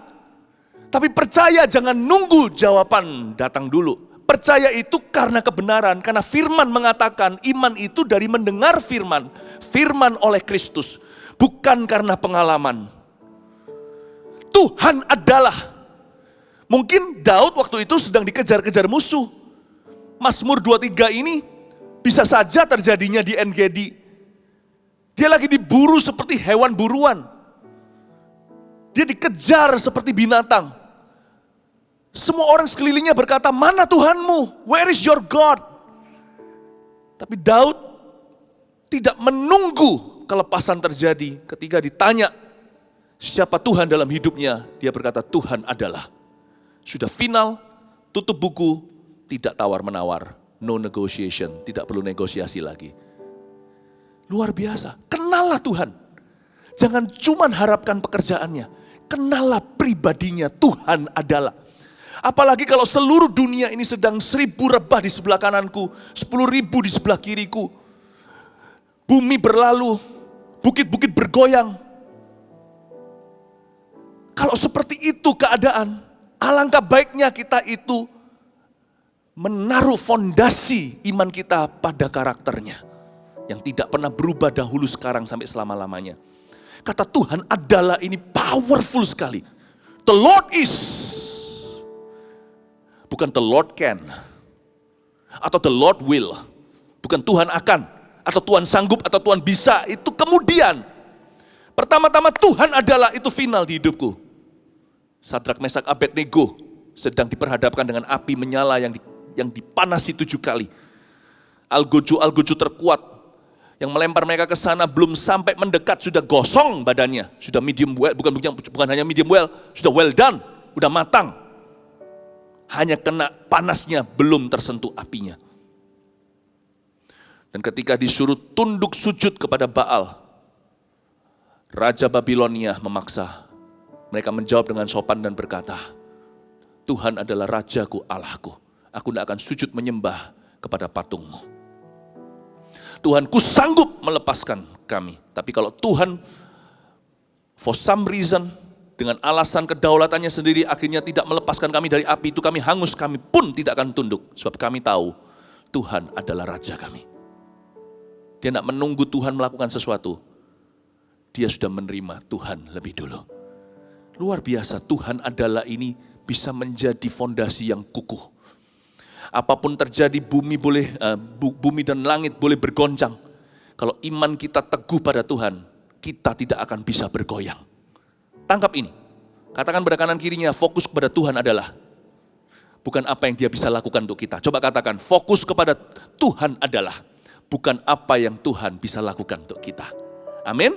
Tapi percaya, jangan nunggu jawaban datang dulu. Percaya itu karena kebenaran, karena firman mengatakan iman itu dari mendengar firman. Firman oleh Kristus, bukan karena pengalaman. Tuhan adalah. Mungkin Daud waktu itu sedang dikejar-kejar musuh. Mazmur 23 ini bisa saja terjadinya di En-Gedi. Dia lagi diburu seperti hewan buruan. Dia dikejar seperti binatang. Semua orang sekelilingnya berkata, mana Tuhanmu? Where is your God? Tapi Daud tidak menunggu kelepasan terjadi. Ketika ditanya siapa Tuhan dalam hidupnya, dia berkata Tuhan adalah. Sudah final, tutup buku, tidak tawar-menawar, no negotiation, tidak perlu negosiasi lagi. Luar biasa, kenallah Tuhan. Jangan cuma harapkan pekerjaannya, kenallah pribadinya, Tuhan adalah. Apalagi kalau seluruh dunia ini sedang 1000 rebah di sebelah kananku, 10.000 di sebelah kiriku. Bumi berlalu, bukit-bukit bergoyang. Kalau seperti itu keadaan, alangkah baiknya kita itu menaruh fondasi iman kita pada karakternya. Yang tidak pernah berubah dahulu, sekarang, sampai selama-lamanya. Kata Tuhan adalah ini powerful sekali. The Lord is. Bukan the Lord can. Atau the Lord will. Bukan Tuhan akan. Atau Tuhan sanggup, atau Tuhan bisa. Itu kemudian. Pertama-tama Tuhan adalah, itu final di hidupku. Sadrak, Mesak, Abednego sedang diperhadapkan dengan api menyala yang dipanasi 7 kali. Algojo terkuat yang melempar mereka ke sana belum sampai mendekat sudah gosong badannya, sudah medium well, bukan hanya medium well, sudah well done, sudah matang. Hanya kena panasnya, belum tersentuh apinya. Dan ketika disuruh tunduk sujud kepada Baal, Raja Babilonia memaksa. Mereka menjawab dengan sopan dan berkata, Tuhan adalah Rajaku, Allahku. Aku tidak akan sujud menyembah kepada patungmu. Tuhanku sanggup melepaskan kami. Tapi kalau Tuhan for some reason, dengan alasan kedaulatannya sendiri akhirnya tidak melepaskan kami dari api itu, kami hangus, kami pun tidak akan tunduk. Sebab kami tahu Tuhan adalah Raja kami. Dia tidak menunggu Tuhan melakukan sesuatu. Dia sudah menerima Tuhan lebih dulu. Luar biasa, Tuhan adalah ini bisa menjadi fondasi yang kukuh. Apapun terjadi, bumi dan langit boleh bergoncang. Kalau iman kita teguh pada Tuhan, kita tidak akan bisa bergoyang. Tangkap ini. Katakan pada kanan kirinya, fokus kepada Tuhan adalah. Bukan apa yang dia bisa lakukan untuk kita. Coba katakan, fokus kepada Tuhan adalah. Bukan apa yang Tuhan bisa lakukan untuk kita. Amin.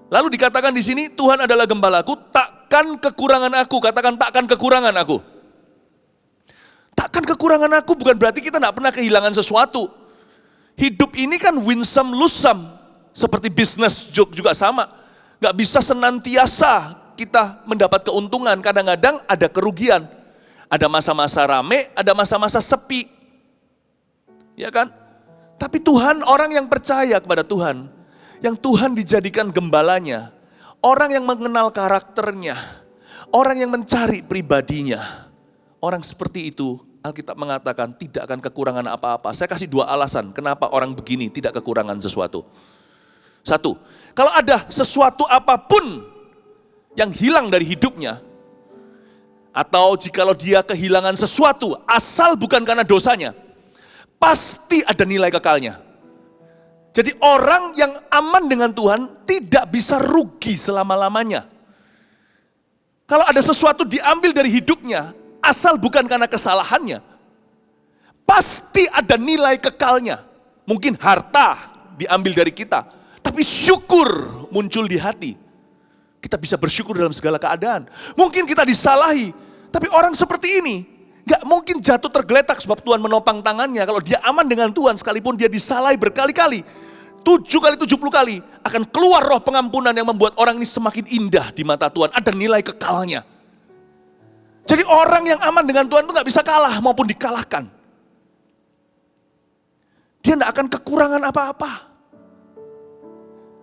Lalu dikatakan di sini, Tuhan adalah gembalaku, takkan kekurangan aku. Katakan, takkan kekurangan aku. Takkan kekurangan aku bukan berarti kita tidak pernah kehilangan sesuatu. Hidup ini kan win some lose some. Seperti bisnis juga sama. Gak bisa senantiasa kita mendapat keuntungan. Kadang-kadang ada kerugian. Ada masa-masa rame, ada masa-masa sepi. Ya kan? Tapi Tuhan, orang yang percaya kepada Tuhan, yang Tuhan dijadikan gembalanya, orang yang mengenal karakternya, orang yang mencari pribadinya, orang seperti itu Alkitab mengatakan tidak akan kekurangan apa-apa. Saya kasih 2 alasan kenapa orang begini tidak kekurangan sesuatu. 1, kalau ada sesuatu apapun yang hilang dari hidupnya, atau jikalau dia kehilangan sesuatu, asal bukan karena dosanya, pasti ada nilai kekalnya. Jadi orang yang aman dengan Tuhan tidak bisa rugi selama-lamanya. Kalau ada sesuatu diambil dari hidupnya, asal bukan karena kesalahannya, pasti ada nilai kekalnya. Mungkin harta diambil dari kita, tapi syukur muncul di hati. Kita bisa bersyukur dalam segala keadaan. Mungkin kita disalahi, tapi orang seperti ini gak mungkin jatuh tergeletak sebab Tuhan menopang tangannya. Kalau dia aman dengan Tuhan, sekalipun dia disalahi berkali-kali, 7 kali 70 kali, akan keluar roh pengampunan yang membuat orang ini semakin indah di mata Tuhan. Ada nilai kekalnya. Jadi orang yang aman dengan Tuhan itu gak bisa kalah maupun dikalahkan. Dia gak akan kekurangan apa-apa.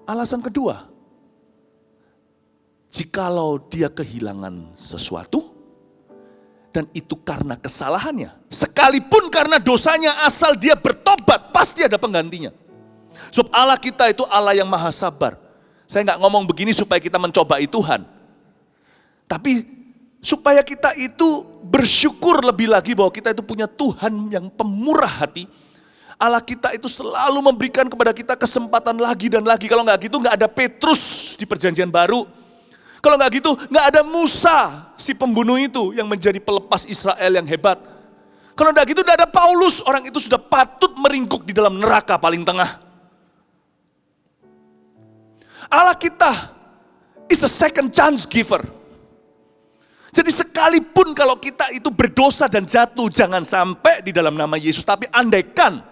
Alasan kedua, jikalau dia kehilangan sesuatu, dan itu karena kesalahannya, sekalipun karena dosanya, asal dia bertobat, pasti ada penggantinya. Sebab Allah kita itu Allah yang maha sabar. Saya gak ngomong begini supaya kita mencobai Tuhan, tapi supaya kita itu bersyukur lebih lagi bahwa kita itu punya Tuhan yang pemurah hati. Allah kita itu selalu memberikan kepada kita kesempatan lagi dan lagi. Kalau nggak gitu nggak ada Petrus di perjanjian baru. Kalau nggak gitu nggak ada Musa si pembunuh itu yang menjadi pelepas Israel yang hebat. Kalau nggak gitu nggak ada Paulus, orang itu sudah patut meringkuk di dalam neraka paling tengah. Allah kita is a second chance giver. Jadi sekalipun kalau kita itu berdosa dan jatuh, jangan sampai di dalam nama Yesus. Tapi andaikan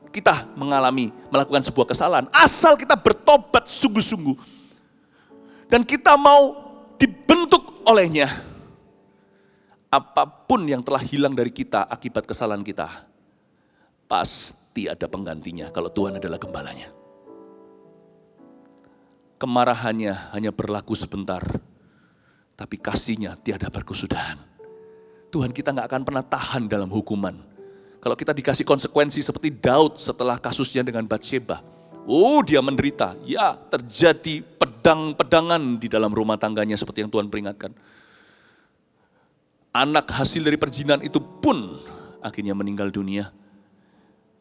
kita melakukan sebuah kesalahan, asal kita bertobat sungguh-sungguh, dan kita mau dibentuk olehnya, apapun yang telah hilang dari kita akibat kesalahan kita, pasti ada penggantinya kalau Tuhan adalah gembalanya. Kemarahannya hanya berlaku sebentar, tapi kasihnya tiada berkesudahan. Tuhan kita gak akan pernah tahan dalam hukuman. Kalau kita dikasih konsekuensi seperti Daud setelah kasusnya dengan Batsheba. Oh, dia menderita. Ya, terjadi pedang-pedangan di dalam rumah tangganya seperti yang Tuhan peringatkan. Anak hasil dari perjinan itu pun akhirnya meninggal dunia.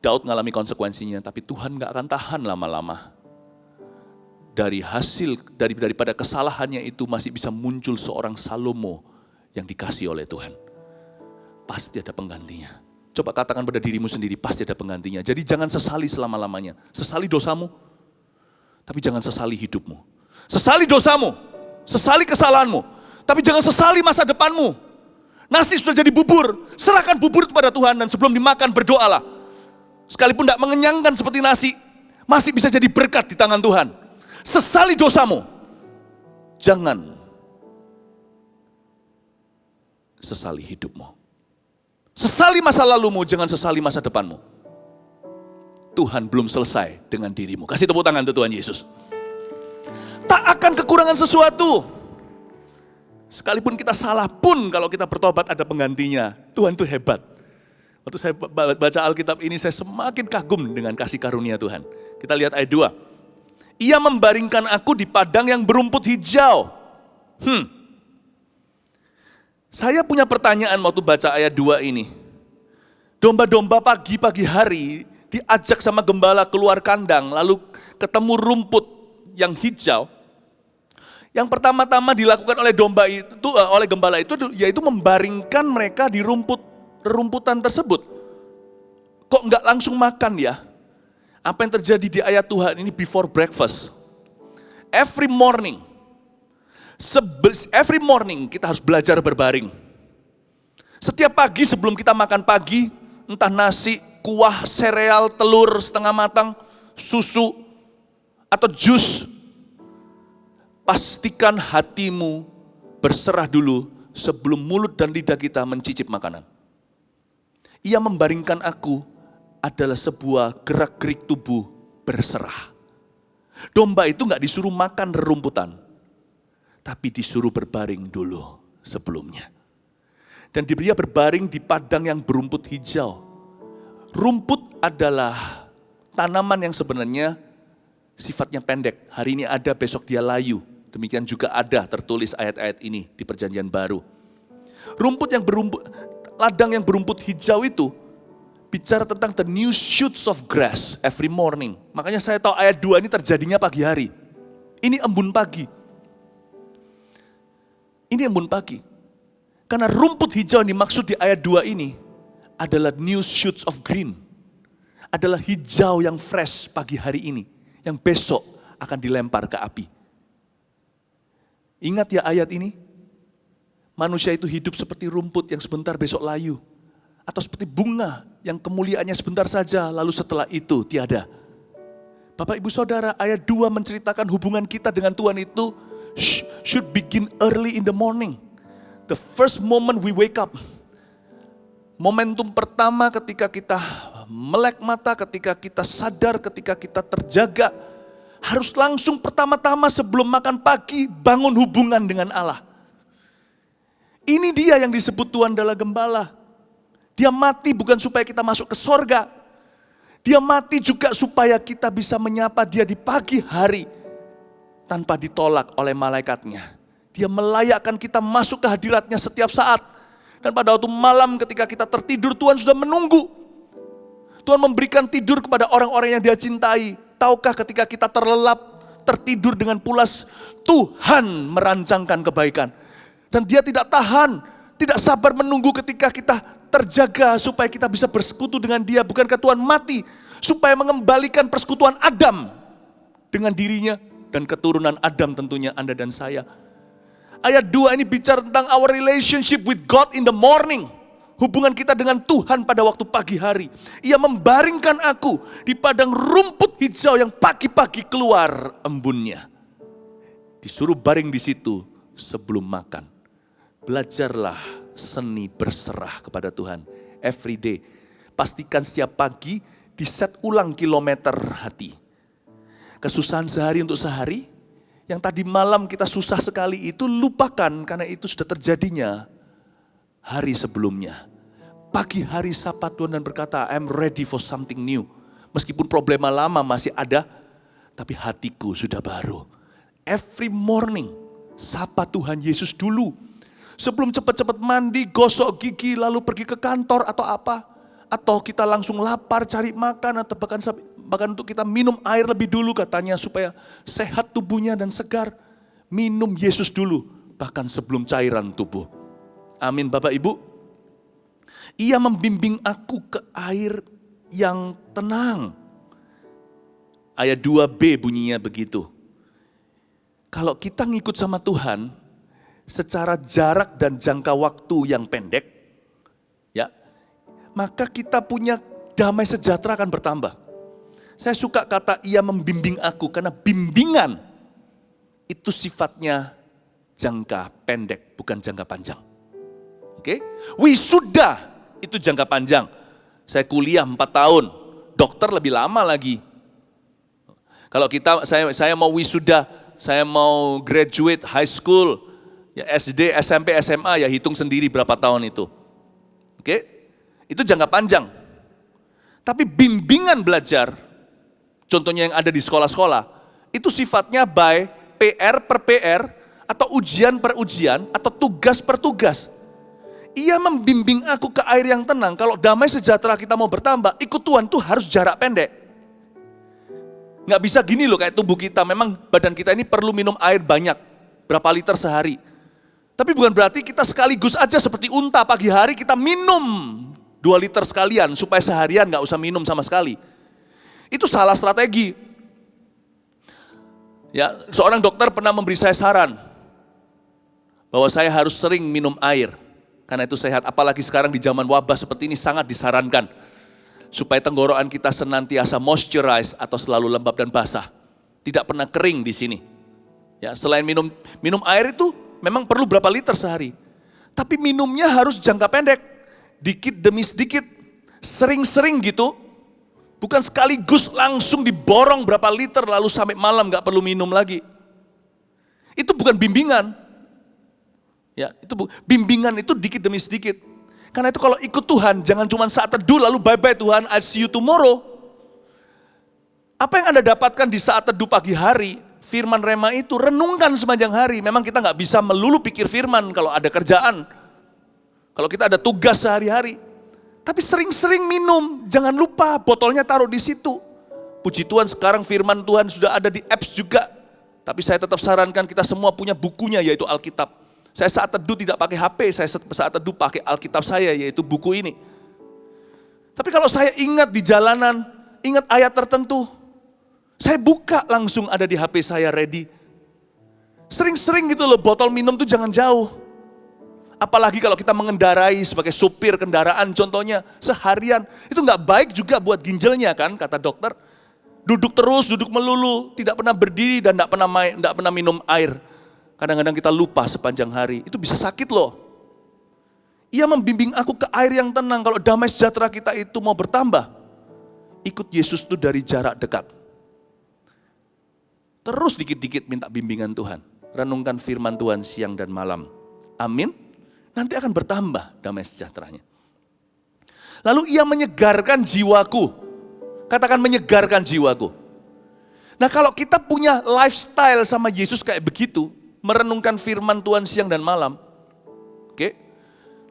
Daud mengalami konsekuensinya, tapi Tuhan gak akan tahan lama-lama. Daripada kesalahannya itu masih bisa muncul seorang Salomo yang dikasih oleh Tuhan. Pasti ada penggantinya. Coba katakan pada dirimu sendiri, pasti ada penggantinya. Jadi jangan sesali selama-lamanya. Sesali dosamu, tapi jangan sesali hidupmu. Sesali dosamu, sesali kesalahanmu, tapi jangan sesali masa depanmu. Nasi sudah jadi bubur, serahkan bubur kepada Tuhan dan sebelum dimakan berdoalah. Sekalipun tidak mengenyangkan seperti nasi, masih bisa jadi berkat di tangan Tuhan. Sesali dosamu, jangan sesali hidupmu. Sesali masa lalumu, jangan sesali masa depanmu. Tuhan belum selesai dengan dirimu. Kasih tepuk tangan untuk Tuhan Yesus. Tak akan kekurangan sesuatu. Sekalipun kita salah pun, kalau kita bertobat ada penggantinya. Tuhan itu hebat. Waktu saya baca Alkitab ini, saya semakin kagum dengan kasih karunia Tuhan. Kita lihat ayat 2. Ia membaringkan aku di padang yang berumput hijau. Saya punya pertanyaan waktu baca ayat 2 ini. Domba-domba pagi-pagi hari diajak sama gembala keluar kandang, lalu ketemu rumput yang hijau. Yang pertama-tama dilakukan oleh oleh gembala itu yaitu membaringkan mereka di rumputan tersebut. Kok enggak langsung makan ya? Apa yang terjadi di ayat Tuhan ini before breakfast. Every morning kita harus belajar berbaring. Setiap pagi sebelum kita makan pagi, entah nasi, kuah, sereal, telur setengah matang, susu, atau jus, pastikan hatimu berserah dulu sebelum mulut dan lidah kita mencicip makanan. Ia membaringkan aku adalah sebuah gerak-gerik tubuh berserah. Domba itu gak disuruh makan rerumputan, tapi disuruh berbaring dulu sebelumnya. Dan dia berbaring di padang yang berumput hijau. Rumput adalah tanaman yang sebenarnya sifatnya pendek. Hari ini ada, besok dia layu. Demikian juga ada tertulis ayat-ayat ini di perjanjian baru. Ladang yang berumput hijau itu bicara tentang the new shoots of grass every morning. Makanya saya tahu ayat 2 ini terjadinya pagi hari. Ini embun pagi. Ini embun pagi. Karena rumput hijau yang dimaksud di ayat 2 ini adalah new shoots of green. Adalah hijau yang fresh pagi hari ini. Yang besok akan dilempar ke api. Ingat ya ayat ini? Manusia itu hidup seperti rumput yang sebentar besok layu. Atau seperti bunga yang kemuliaannya sebentar saja lalu setelah itu tiada. Bapak ibu saudara, ayat 2 menceritakan hubungan kita dengan Tuhan itu should begin early in the morning. The first moment we wake up. Momentum pertama ketika kita melek mata, ketika kita sadar, ketika kita terjaga. Harus langsung pertama-tama sebelum makan pagi bangun hubungan dengan Allah. Ini dia yang disebut Tuhan adalah gembala. Dia mati bukan supaya kita masuk ke sorga. Dia mati juga supaya kita bisa menyapa dia di pagi hari. Tanpa ditolak oleh malaikatnya. Dia melayakkan kita masuk ke hadiratnya setiap saat. Dan pada waktu malam ketika kita tertidur, Tuhan sudah menunggu. Tuhan memberikan tidur kepada orang-orang yang dia cintai. Tahukah ketika kita terlelap, tertidur dengan pulas, Tuhan merancangkan kebaikan. Dan dia tidak tahan, tidak sabar menunggu ketika kita terjaga supaya kita bisa bersekutu dengan dia. Bukankah Tuhan mati supaya mengembalikan persekutuan Adam dengan dirinya dan keturunan Adam tentunya Anda dan saya. Ayat 2 ini bicara tentang our relationship with God in the morning. Hubungan kita dengan Tuhan pada waktu pagi hari. Ia membaringkan aku di padang rumput hijau yang pagi-pagi keluar embunnya. Disuruh baring di situ sebelum makan. Belajarlah seni berserah kepada Tuhan. Every day. Pastikan setiap pagi diset ulang kilometer hati. Kesusahan sehari untuk sehari. Yang tadi malam kita susah sekali itu lupakan karena itu sudah terjadinya hari sebelumnya. Pagi hari sapa Tuhan dan berkata, I'm ready for something new. Meskipun problema lama masih ada, tapi hatiku sudah baru. Every morning, sapa Tuhan Yesus dulu. Sebelum cepat-cepat mandi, gosok gigi, lalu pergi ke kantor atau apa. Atau kita langsung lapar cari makan atau bahkan untuk kita minum air lebih dulu katanya supaya sehat tubuhnya dan segar. Minum Yesus dulu, bahkan sebelum cairan tubuh. Amin Bapak Ibu. Ia membimbing aku ke air yang tenang. Ayat 2b bunyinya begitu. Kalau kita ngikut sama Tuhan, secara jarak dan jangka waktu yang pendek, ya, maka kita punya damai sejahtera akan bertambah. Saya suka kata ia membimbing aku, karena bimbingan itu sifatnya jangka pendek, bukan jangka panjang. Oke? Wisuda itu jangka panjang. Saya kuliah 4 tahun, dokter lebih lama lagi. Kalau saya mau wisuda, saya mau graduate high school, ya SD, SMP, SMA, ya hitung sendiri berapa tahun itu. Oke? Itu jangka panjang. Tapi bimbingan belajar, contohnya yang ada di sekolah-sekolah, itu sifatnya by PR per PR, atau ujian per ujian, atau tugas per tugas. Ia membimbing aku ke air yang tenang. Kalau damai sejahtera kita mau bertambah, ikut Tuhan tuh harus jarak pendek. Nggak bisa gini loh kayak tubuh kita, memang badan kita ini perlu minum air banyak, berapa liter sehari. Tapi bukan berarti kita sekaligus aja seperti unta, pagi hari kita minum 2 liter sekalian supaya seharian nggak usah minum sama sekali. Itu salah strategi. Ya, seorang dokter pernah memberi saya saran bahwa saya harus sering minum air karena itu sehat. Apalagi sekarang di zaman wabah seperti ini sangat disarankan supaya tenggorokan kita senantiasa moisturize atau selalu lembab dan basah, tidak pernah kering di sini. Ya, selain minum air itu memang perlu berapa liter sehari. Tapi minumnya harus jangka pendek. Dikit demi sedikit. Sering-sering gitu. Bukan sekaligus langsung diborong berapa liter lalu sampai malam gak perlu minum lagi. Itu bukan bimbingan. Ya, bimbingan itu dikit demi sedikit. Karena itu kalau ikut Tuhan jangan cuma saat teduh lalu bye-bye Tuhan, I see you tomorrow. Apa yang Anda dapatkan di saat teduh pagi hari? Firman Rema itu renungkan sepanjang hari. Memang kita nggak bisa melulu pikir firman kalau ada kerjaan. Kalau kita ada tugas sehari-hari. Tapi sering-sering minum, jangan lupa botolnya taruh di situ. Puji Tuhan sekarang firman Tuhan sudah ada di apps juga. Tapi saya tetap sarankan kita semua punya bukunya yaitu Alkitab. Saya saat teduh tidak pakai HP, saya saat teduh pakai Alkitab saya yaitu buku ini. Tapi kalau saya ingat di jalanan, ingat ayat tertentu, saya buka langsung ada di HP saya ready. Sering-sering gitu loh, botol minum tuh jangan jauh. Apalagi kalau kita mengendarai sebagai supir kendaraan contohnya seharian. Itu nggak baik juga buat ginjalnya kan kata dokter. Duduk terus, duduk melulu, tidak pernah berdiri dan tidak pernah minum air. Kadang-kadang kita lupa sepanjang hari, itu bisa sakit loh. Ia membimbing aku ke air yang tenang, kalau damai sejahtera kita itu mau bertambah. Ikut Yesus itu dari jarak dekat. Terus dikit-dikit minta bimbingan Tuhan. Renungkan firman Tuhan siang dan malam. Amin. Nanti akan bertambah damai sejahteranya. Lalu ia menyegarkan jiwaku. Katakan menyegarkan jiwaku. Nah kalau kita punya lifestyle sama Yesus kayak begitu, merenungkan firman Tuhan siang dan malam. Oke?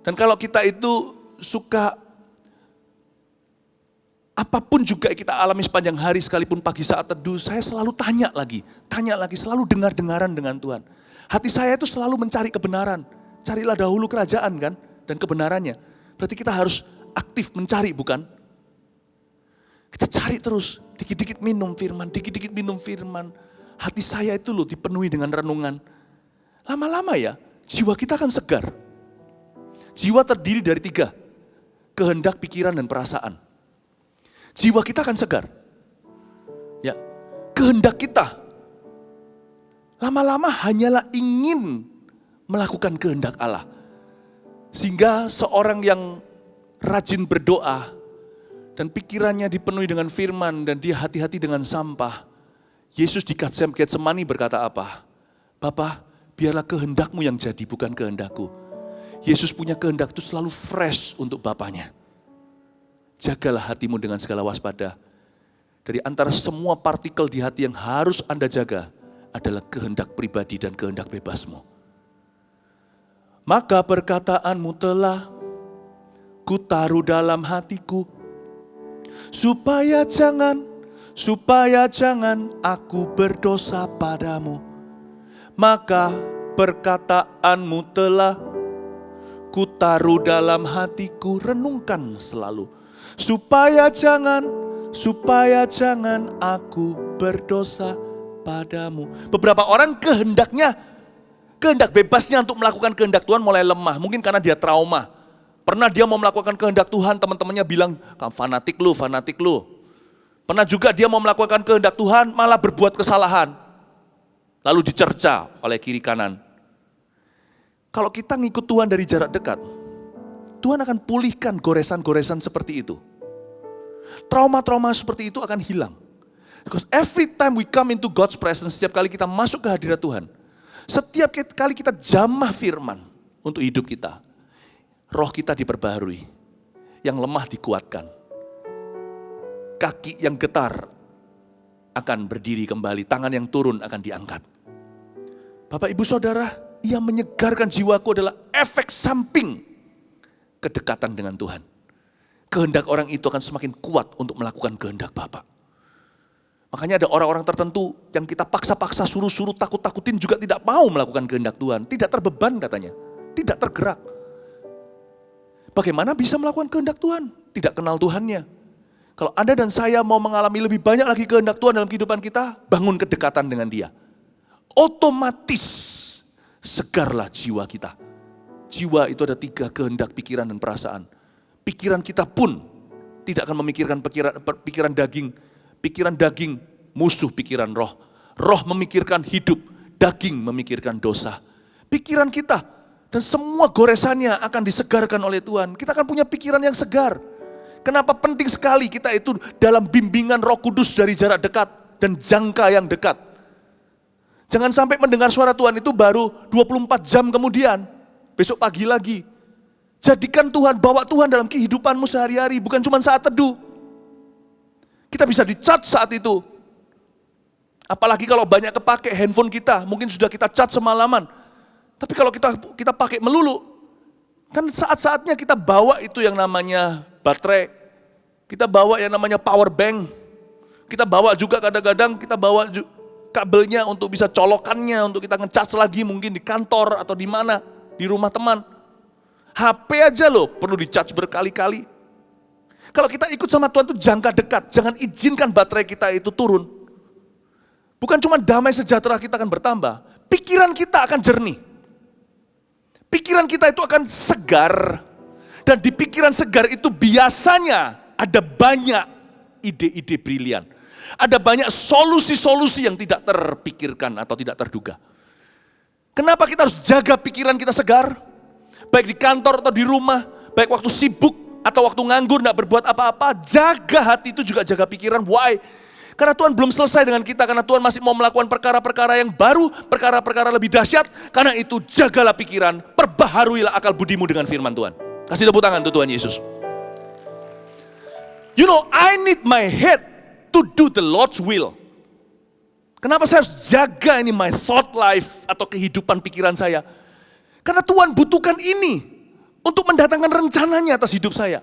Dan kalau kita itu suka apapun juga kita alami sepanjang hari sekalipun pagi saat teduh, saya selalu tanya lagi, selalu dengar-dengaran dengan Tuhan. Hati saya itu selalu mencari kebenaran. Carilah dahulu kerajaan kan dan kebenarannya. Berarti kita harus aktif mencari bukan? Kita cari terus, dikit-dikit minum firman. Hati saya itu loh dipenuhi dengan renungan. Lama-lama ya, jiwa kita akan segar. Jiwa terdiri dari 3, kehendak, pikiran, dan perasaan. Jiwa kita akan segar. Ya, kehendak kita lama-lama hanyalah ingin melakukan kehendak Allah. Sehingga seorang yang rajin berdoa dan pikirannya dipenuhi dengan firman dan dia hati-hati dengan sampah. Yesus di Getsemani berkata apa? Bapa, biarlah kehendakmu yang jadi bukan kehendakku. Yesus punya kehendak itu selalu fresh untuk Bapaknya. Jagalah hatimu dengan segala waspada. Dari antara semua partikel di hati yang harus Anda jaga adalah kehendak pribadi dan kehendak bebasmu. Maka perkataanmu telah kutaruh dalam hatiku, supaya jangan aku berdosa padamu. Maka perkataanmu telah kutaruh dalam hatiku, renungkan selalu. Supaya jangan aku berdosa padamu. Beberapa orang kehendak bebasnya untuk melakukan kehendak Tuhan mulai lemah. Mungkin karena dia trauma. Pernah dia mau melakukan kehendak Tuhan, teman-temannya bilang, kamu fanatik lu. Pernah juga dia mau melakukan kehendak Tuhan, malah berbuat kesalahan. Lalu dicerca oleh kiri kanan. Kalau kita ngikut Tuhan dari jarak dekat, Tuhan akan pulihkan goresan-goresan seperti itu. Trauma-trauma seperti itu akan hilang. Because every time we come into God's presence, setiap kali kita masuk ke hadirat Tuhan, setiap kali kita jamah firman untuk hidup kita, roh kita diperbaharui, yang lemah dikuatkan, kaki yang getar akan berdiri kembali, tangan yang turun akan diangkat. Bapak ibu saudara, yang menyegarkan jiwaku adalah efek samping kedekatan dengan Tuhan. Kehendak orang itu akan semakin kuat untuk melakukan kehendak Bapa. Makanya ada orang-orang tertentu yang kita paksa-paksa, suruh-suruh, takut-takutin juga tidak mau melakukan kehendak Tuhan. Tidak terbeban katanya, tidak tergerak. Bagaimana bisa melakukan kehendak Tuhan? Tidak kenal Tuhannya. Kalau Anda dan saya mau mengalami lebih banyak lagi kehendak Tuhan dalam kehidupan kita, bangun kedekatan dengan Dia. Otomatis segarlah jiwa kita. Jiwa itu ada 3, kehendak, pikiran, dan perasaan. Pikiran kita pun tidak akan memikirkan pikiran daging. Pikiran daging musuh pikiran roh. Roh memikirkan hidup, daging memikirkan dosa. Pikiran kita dan semua goresannya akan disegarkan oleh Tuhan. Kita akan punya pikiran yang segar. Kenapa penting sekali kita itu dalam bimbingan Roh Kudus dari jarak dekat dan jangka yang dekat. Jangan sampai mendengar suara Tuhan itu baru 24 jam kemudian, besok pagi lagi. Jadikan Tuhan, bawa Tuhan dalam kehidupanmu sehari-hari, bukan cuma saat teduh. Kita bisa di-charge saat itu. Apalagi kalau banyak kepake handphone kita, mungkin sudah kita charge semalaman. Tapi kalau kita pakai melulu, Kan saat-saatnya kita bawa itu yang namanya baterai, kita bawa yang namanya power bank, kita bawa juga kadang-kadang kita bawa kabelnya untuk bisa colokannya, untuk kita ngecas lagi mungkin di kantor atau di mana, di rumah teman. HP aja loh perlu di-charge berkali-kali. Kalau kita ikut sama Tuhan itu jangka dekat, jangan izinkan baterai kita itu turun. Bukan cuma damai sejahtera kita akan bertambah, pikiran kita akan jernih. Pikiran kita itu akan segar, dan di pikiran segar itu biasanya ada banyak ide-ide brilian. Ada banyak solusi-solusi yang tidak terpikirkan atau tidak terduga. Kenapa kita harus jaga pikiran kita segar? Baik di kantor atau di rumah, baik waktu sibuk atau waktu nganggur tidak berbuat apa-apa, jaga hati itu juga jaga pikiran. Why? Karena Tuhan belum selesai dengan kita, karena Tuhan masih mau melakukan perkara-perkara yang baru, perkara-perkara lebih dahsyat. Karena itu jagalah pikiran, perbaharuilah akal budimu dengan firman Tuhan. Kasih tepuk tangan untuk Tuhan Yesus. You know, I need my head to do the Lord's will. Kenapa saya harus jaga ini my thought life atau kehidupan pikiran saya? Karena Tuhan butuhkan ini untuk mendatangkan rencananya atas hidup saya.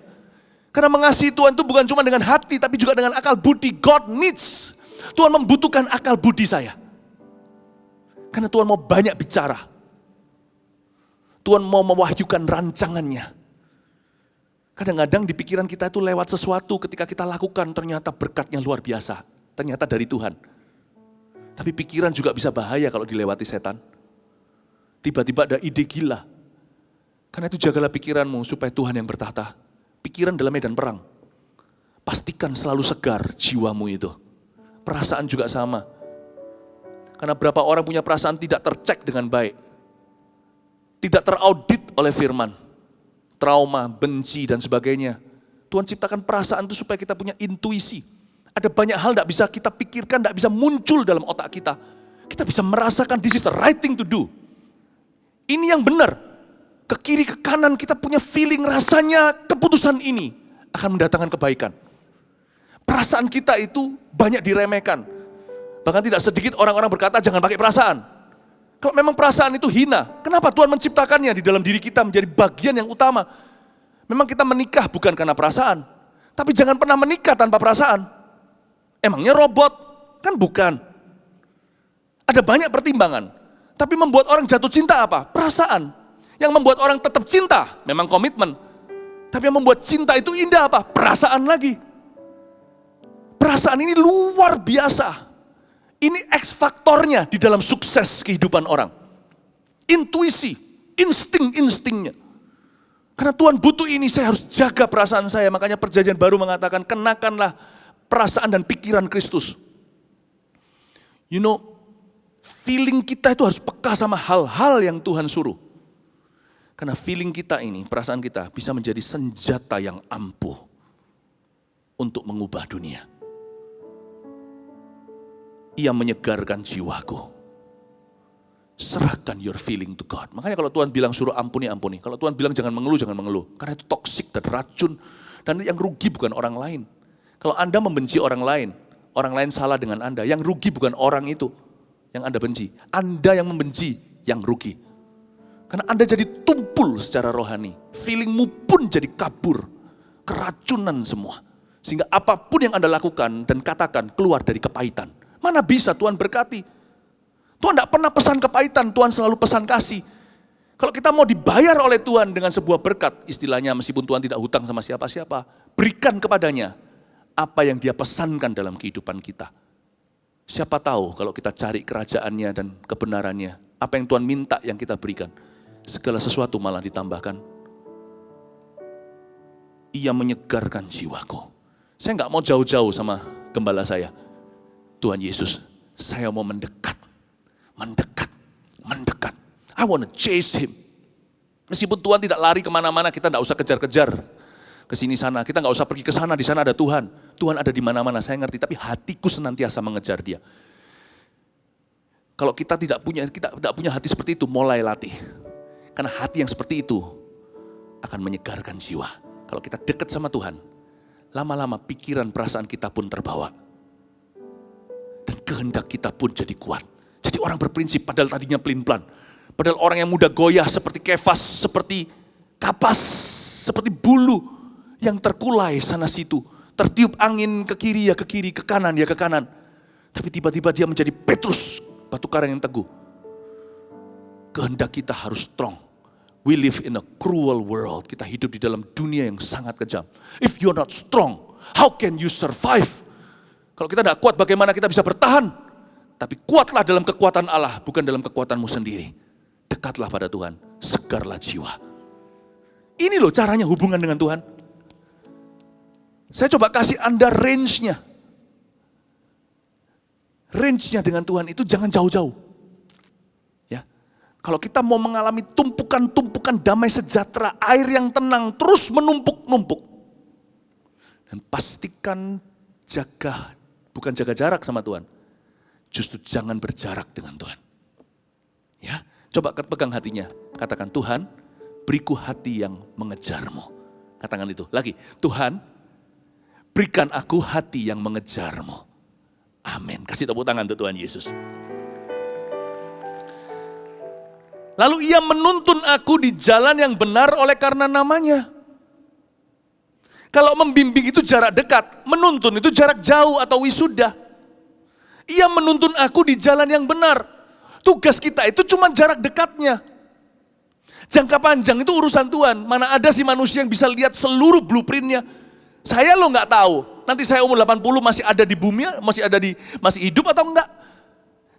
Karena mengasihi Tuhan itu bukan cuma dengan hati, tapi juga dengan akal budi. God needs. Tuhan membutuhkan akal budi saya. Karena Tuhan mau banyak bicara. Tuhan mau mewahyukan rancangannya. Kadang-kadang di pikiran kita itu lewat sesuatu ketika kita lakukan ternyata berkatnya luar biasa. Ternyata dari Tuhan. Tapi pikiran juga bisa bahaya kalau dilewati setan. Tiba-tiba ada ide gila. Karena itu jagalah pikiranmu supaya Tuhan yang bertahta. Pikiran dalam medan perang. Pastikan selalu segar jiwamu itu. Perasaan juga sama. Karena berapa orang punya perasaan tidak tercek dengan baik. Tidak teraudit oleh firman. Trauma, benci dan sebagainya. Tuhan ciptakan perasaan itu supaya kita punya intuisi. Ada banyak hal tidak bisa kita pikirkan, tidak bisa muncul dalam otak kita. Kita bisa merasakan this is the right thing to do. Ini yang benar. Ke kiri, ke kanan kita punya feeling rasanya keputusan ini akan mendatangkan kebaikan. Perasaan kita itu banyak diremehkan. Bahkan tidak sedikit orang-orang berkata jangan pakai perasaan. Kalau memang perasaan itu hina, kenapa Tuhan menciptakannya di dalam diri kita menjadi bagian yang utama? Memang kita menikah bukan karena perasaan. Tapi jangan pernah menikah tanpa perasaan. Emangnya robot? Kan bukan. Ada banyak pertimbangan. Tapi membuat orang jatuh cinta apa? Perasaan. Yang membuat orang tetap cinta, memang komitmen. Tapi yang membuat cinta itu indah apa? Perasaan lagi. Perasaan ini luar biasa. Ini X faktornya di dalam sukses kehidupan orang. Intuisi, insting-instingnya. Karena Tuhan butuh ini, saya harus jaga perasaan saya. Makanya perjanjian baru mengatakan, kenakanlah perasaan dan pikiran Kristus. You know, feeling kita itu harus peka sama hal-hal yang Tuhan suruh. Karena feeling kita ini, perasaan kita bisa menjadi senjata yang ampuh untuk mengubah dunia. Ia menyegarkan jiwaku. Serahkan your feeling to God. Makanya kalau Tuhan bilang suruh ampuni, ampuni. Kalau Tuhan bilang jangan mengeluh, jangan mengeluh. Karena itu toksik dan racun. Dan yang rugi bukan orang lain. Kalau Anda membenci orang lain salah dengan Anda. Yang rugi bukan orang itu yang Anda benci. Anda yang membenci yang rugi. Karena Anda jadi tumpul secara rohani. Feelingmu pun jadi kabur. Keracunan semua. Sehingga apapun yang Anda lakukan dan katakan keluar dari kepahitan. Mana bisa Tuhan berkati? Tuhan tidak pernah pesan kepahitan, Tuhan selalu pesan kasih. Kalau kita mau dibayar oleh Tuhan dengan sebuah berkat, istilahnya meskipun Tuhan tidak hutang sama siapa-siapa, berikan kepadanya apa yang Dia pesankan dalam kehidupan kita. Siapa tahu kalau kita cari kerajaannya dan kebenarannya, apa yang Tuhan minta yang kita berikan. Segala sesuatu malah ditambahkan. Ia menyegarkan jiwaku. Saya nggak mau jauh-jauh sama gembala saya. Tuhan Yesus, saya mau mendekat. I want to chase Him. Meskipun Tuhan tidak lari kemana-mana, kita nggak usah kejar-kejar ke sini sana. Kita nggak usah pergi ke sana, di sana ada Tuhan. Tuhan ada di mana-mana, saya ngerti. Tapi hatiku senantiasa mengejar Dia. Kalau kita tidak punya hati seperti itu, mulai latih. Karena hati yang seperti itu akan menyegarkan jiwa. Kalau kita dekat sama Tuhan, lama-lama pikiran perasaan kita pun terbawa. Dan kehendak kita pun jadi kuat. Jadi orang berprinsip padahal tadinya pelin-pelan. Padahal orang yang mudah goyah seperti Kefas, seperti kapas seperti bulu yang terkulai sana situ. Tertiup angin ke kiri ya ke kiri, ke kanan ya ke kanan. Tapi tiba-tiba dia menjadi Petrus, batu karang yang teguh. Kehendak kita harus strong. We live in a cruel world. Kita hidup di dalam dunia yang sangat kejam. If you're not strong, how can you survive? Kalau kita tidak kuat, bagaimana kita bisa bertahan? Tapi kuatlah dalam kekuatan Allah, bukan dalam kekuatanmu sendiri. Dekatlah pada Tuhan, segarlah jiwa. Ini loh caranya hubungan dengan Tuhan. Saya coba kasih Anda range-nya. Range-nya dengan Tuhan itu jangan jauh-jauh. Ya. Kalau kita mau mengalami tumpukan-tumpukan damai sejahtera, air yang tenang, terus menumpuk-numpuk. Dan pastikan bukan jaga jarak sama Tuhan. Justru jangan berjarak dengan Tuhan. Ya, coba pegang hatinya. Katakan, Tuhan, beriku hati yang mengejarmu. Katakan itu. Lagi, Tuhan, berikan aku hati yang mengejarmu. Amin. Kasih tepuk tangan untuk Tuhan Yesus. Lalu ia menuntun aku di jalan yang benar oleh karena namanya. Kalau membimbing itu jarak dekat, menuntun itu jarak jauh atau wisuda. Ia menuntun aku di jalan yang benar. Tugas kita itu cuma jarak dekatnya. Jangka panjang itu urusan Tuhan. Mana ada si manusia yang bisa lihat seluruh blueprintnya. Saya lo nggak tahu. Nanti saya umur 80 masih ada di bumi, masih hidup atau enggak.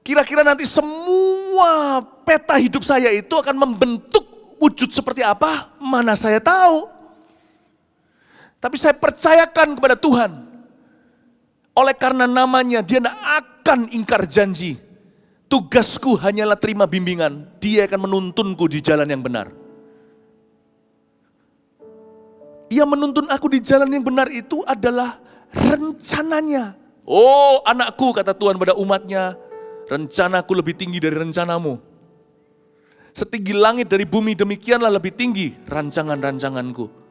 Kira-kira nanti semua peta hidup saya itu akan membentuk wujud seperti apa? Mana saya tahu. Tapi saya percayakan kepada Tuhan. Oleh karena namanya, dia tidak akan ingkar janji. Tugasku hanyalah terima bimbingan. Dia akan menuntunku di jalan yang benar. Ia menuntun aku di jalan yang benar itu adalah rencananya. Oh anakku, kata Tuhan pada umatnya, rencanaku lebih tinggi dari rencanamu. Setinggi langit dari bumi, demikianlah lebih tinggi rancangan-rancanganku.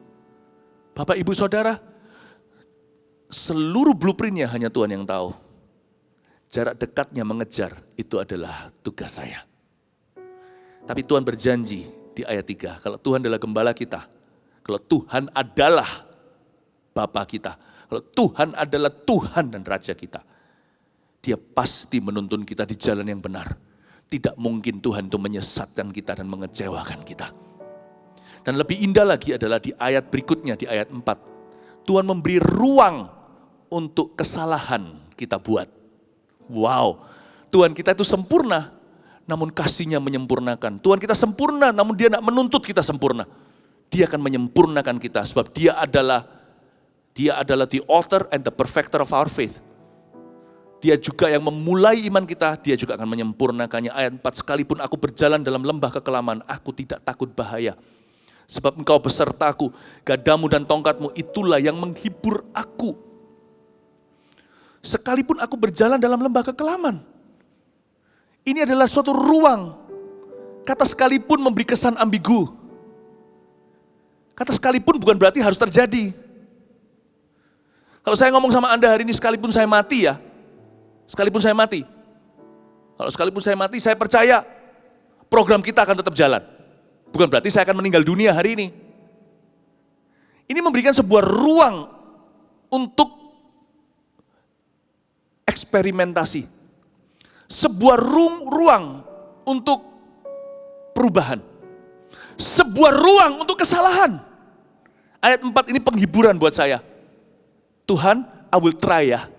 Bapak, Ibu, Saudara, seluruh blueprintnya hanya Tuhan yang tahu. Jarak dekatnya mengejar, itu adalah tugas saya. Tapi Tuhan berjanji di ayat 3, kalau Tuhan adalah gembala kita, kalau Tuhan adalah Bapa kita, kalau Tuhan adalah Tuhan dan Raja kita, Dia pasti menuntun kita di jalan yang benar. Tidak mungkin Tuhan itu menyesatkan kita dan mengecewakan kita. Dan lebih indah lagi adalah di ayat berikutnya, di ayat 4. Tuhan memberi ruang untuk kesalahan kita buat. Wow, Tuhan kita itu sempurna, namun kasih-Nya menyempurnakan. Tuhan kita sempurna, namun Dia tidak menuntut kita sempurna. Dia akan menyempurnakan kita, sebab Dia adalah the author and the perfecter of our faith. Dia juga yang memulai iman kita, Dia juga akan menyempurnakannya. Ayat 4, sekalipun aku berjalan dalam lembah kekelaman, aku tidak takut bahaya. Sebab Engkau besertaku, gadamu dan tongkatmu itulah yang menghibur aku. Sekalipun aku berjalan dalam lembah kekelaman. Ini adalah suatu ruang. Kata sekalipun memberi kesan ambigu. Kata sekalipun bukan berarti harus terjadi. Kalau saya ngomong sama Anda hari ini sekalipun saya mati ya. Sekalipun saya mati. Kalau sekalipun saya mati, saya percaya program kita akan tetap jalan. Bukan berarti saya akan meninggal dunia hari ini. Ini memberikan sebuah ruang untuk eksperimentasi. Sebuah ruang untuk perubahan. Sebuah ruang untuk kesalahan. Ayat 4 ini penghiburan buat saya. Tuhan, I will try ya.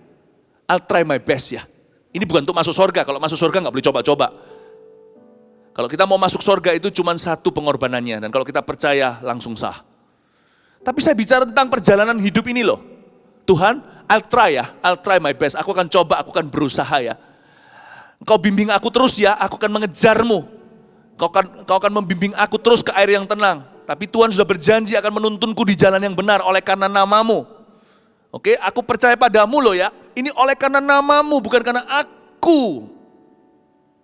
I'll try my best ya. Ini bukan untuk masuk surga. Kalau masuk surga nggak boleh coba-coba. Kalau kita mau masuk surga itu cuma satu pengorbanannya. Dan kalau kita percaya langsung sah. Tapi saya bicara tentang perjalanan hidup ini loh. Tuhan, I'll try ya. I'll try my best. Aku akan coba, aku akan berusaha ya. Engkau bimbing aku terus ya, aku akan mengejarmu. Kau akan membimbing aku terus ke air yang tenang. Tapi Tuhan sudah berjanji akan menuntunku di jalan yang benar oleh karena namamu. Oke, aku percaya padamu loh ya. Ini oleh karena namamu, bukan karena aku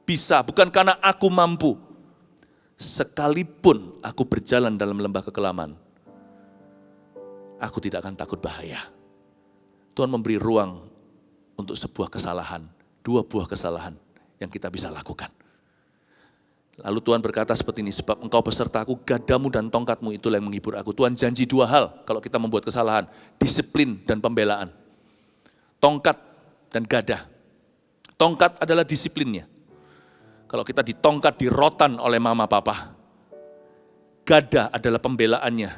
bisa, bukan karena aku mampu. Sekalipun aku berjalan dalam lembah kekelaman, aku tidak akan takut bahaya. Tuhan memberi ruang untuk sebuah kesalahan, dua buah kesalahan yang kita bisa lakukan. Lalu Tuhan berkata seperti ini, sebab engkau besertaku, gadamu dan tongkatmu itulah yang menghibur aku. Tuhan janji 2 hal kalau kita membuat kesalahan, disiplin dan pembelaan. Tongkat dan gada. Tongkat adalah disiplinnya. Kalau kita ditongkat, dirotan oleh mama papa. Gada adalah pembelaannya.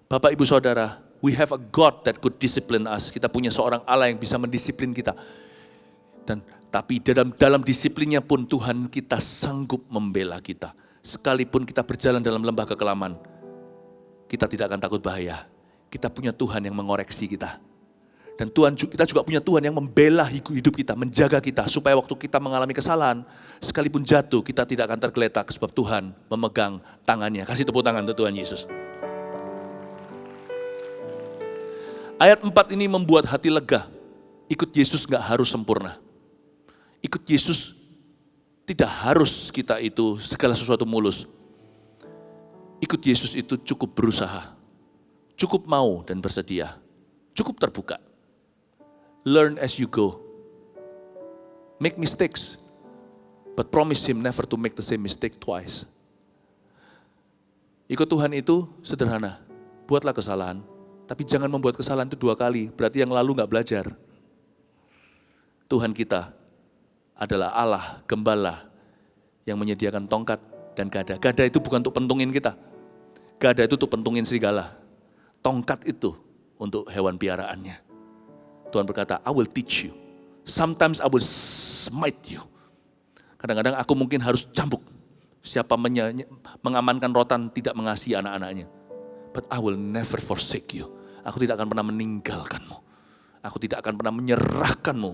Bapak ibu saudara, we have a God that could discipline us. Kita punya seorang Allah yang bisa mendisiplin kita. Tapi dalam disiplinnya pun Tuhan kita sanggup membela kita. Sekalipun kita berjalan dalam lembah kekelaman, kita tidak akan takut bahaya. Kita punya Tuhan yang mengoreksi kita. Dan kita juga punya Tuhan yang membela hidup kita, menjaga kita. Supaya waktu kita mengalami kesalahan, sekalipun jatuh kita tidak akan tergeletak. Sebab Tuhan memegang tangannya. Kasih tepuk tangan untuk Tuhan Yesus. Ayat 4 ini membuat hati lega. Ikut Yesus gak harus sempurna. Ikut Yesus tidak harus kita itu segala sesuatu mulus. Ikut Yesus itu cukup berusaha, cukup mau dan bersedia, cukup terbuka. Learn as you go. Make mistakes, but promise Him never to make the same mistake twice. Ikut Tuhan itu sederhana, buatlah kesalahan, tapi jangan membuat kesalahan itu 2 kali, berarti yang lalu gak belajar. Tuhan kita adalah Allah gembala yang menyediakan tongkat dan gada. Gada itu bukan untuk pentungin kita. Gada itu untuk pentungin serigala. Tongkat itu untuk hewan piaraannya. Tuhan berkata, I will teach you. Sometimes I will smite you. Kadang-kadang aku mungkin harus cambuk. Siapa mengamankan rotan tidak mengasihi anak-anaknya. But I will never forsake you. Aku tidak akan pernah meninggalkanmu. Aku tidak akan pernah menyerahkanmu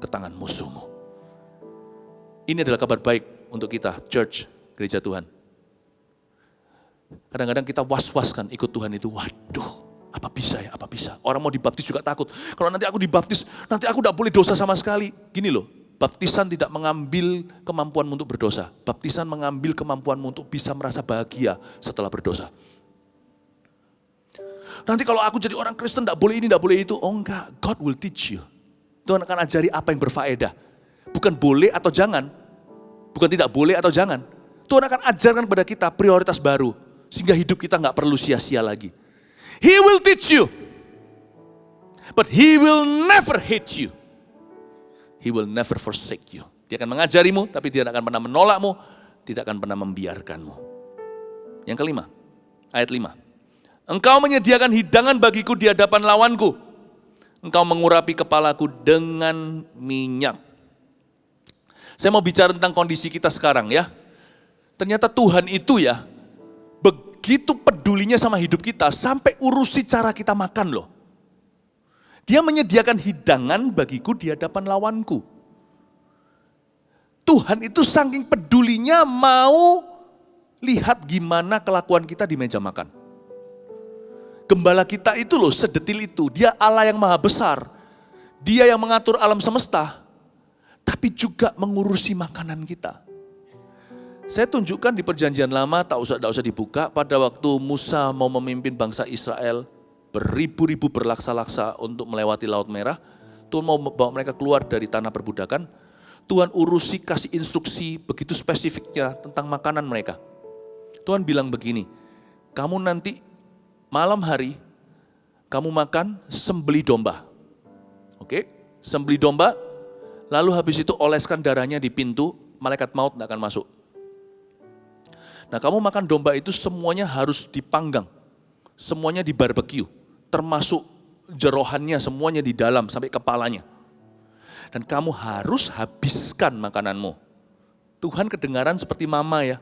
ke tangan musuhmu. Ini adalah kabar baik untuk kita, church, gereja Tuhan. Kadang-kadang kita was-waskan ikut Tuhan itu, waduh, apa bisa ya, apa bisa. Orang mau dibaptis juga takut, kalau nanti aku dibaptis, nanti aku tidak boleh dosa sama sekali. Gini loh, baptisan tidak mengambil kemampuan untuk berdosa. Baptisan mengambil kemampuan untuk bisa merasa bahagia setelah berdosa. Nanti kalau aku jadi orang Kristen, tidak boleh ini, tidak boleh itu. Oh enggak, God will teach you. Tuhan akan ajari apa yang berfaedah. Bukan boleh atau jangan. Bukan tidak boleh atau jangan. Tuhan akan ajarkan kepada kita prioritas baru. Sehingga hidup kita gak perlu sia-sia lagi. He will teach you. But He will never hate you. He will never forsake you. Dia akan mengajarimu, tapi Dia tidak akan pernah menolakmu. Tidak akan pernah membiarkanmu. Yang kelima, ayat 5. Engkau menyediakan hidangan bagiku di hadapan lawanku. Engkau mengurapi kepalaku dengan minyak. Saya mau bicara tentang kondisi kita sekarang ya. Ternyata Tuhan itu ya, begitu pedulinya sama hidup kita, sampai urusi cara kita makan loh. Dia menyediakan hidangan bagiku di hadapan lawanku. Tuhan itu saking pedulinya mau lihat gimana kelakuan kita di meja makan. Gembala kita itu loh sedetil itu, Dia Allah yang maha besar. Dia yang mengatur alam semesta. Tapi juga mengurusi makanan kita. Saya tunjukkan di perjanjian lama, tak usah dibuka, pada waktu Musa mau memimpin bangsa Israel, beribu-ribu berlaksa-laksa untuk melewati Laut Merah, Tuhan mau bawa mereka keluar dari tanah perbudakan, Tuhan urusi kasih instruksi begitu spesifiknya tentang makanan mereka. Tuhan bilang begini, kamu nanti malam hari, kamu makan sembelih domba. Oke, sembelih domba, lalu habis itu oleskan darahnya di pintu, malaikat maut tidak akan masuk. Nah kamu makan domba itu semuanya harus dipanggang, semuanya di barbecue, termasuk jerohannya semuanya di dalam sampai kepalanya. Dan kamu harus habiskan makananmu. Tuhan kedengaran seperti mama ya,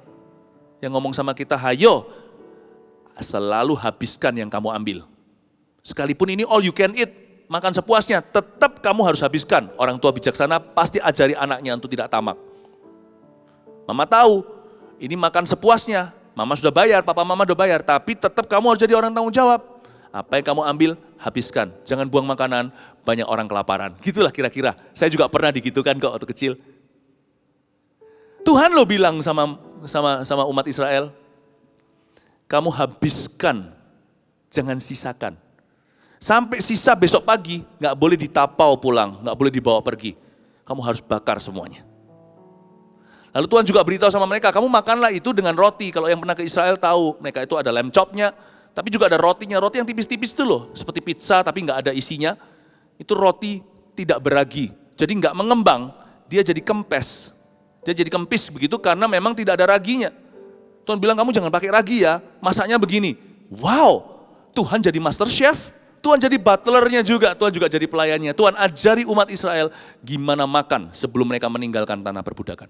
yang ngomong sama kita, hayo selalu habiskan yang kamu ambil. Sekalipun ini all you can eat, makan sepuasnya, tetap kamu harus habiskan. Orang tua bijaksana pasti ajari anaknya untuk tidak tamak. Mama tahu, ini makan sepuasnya. Mama sudah bayar, papa mama sudah bayar, tapi tetap kamu harus jadi orang tanggung jawab. Apa yang kamu ambil, habiskan. Jangan buang makanan, banyak orang kelaparan. Gitulah kira-kira. Saya juga pernah digitukan kok waktu kecil. Tuhan lo bilang sama umat Israel, kamu habiskan, jangan sisakan. Sampai sisa besok pagi, gak boleh ditapau pulang, gak boleh dibawa pergi. Kamu harus bakar semuanya. Lalu Tuhan juga beritahu sama mereka, kamu makanlah itu dengan roti. Kalau yang pernah ke Israel tahu, mereka itu ada lamb chopnya, tapi juga ada rotinya. Roti yang tipis-tipis itu loh, seperti pizza tapi nggak ada isinya. Itu roti tidak beragi. Jadi nggak mengembang, dia jadi kempes. Dia jadi kempis begitu karena memang tidak ada raginya. Tuhan bilang kamu jangan pakai ragi ya, masaknya begini. Wow, Tuhan jadi master chef, Tuhan jadi butlernya juga, Tuhan juga jadi pelayannya. Tuhan ajari umat Israel gimana makan sebelum mereka meninggalkan tanah perbudakan.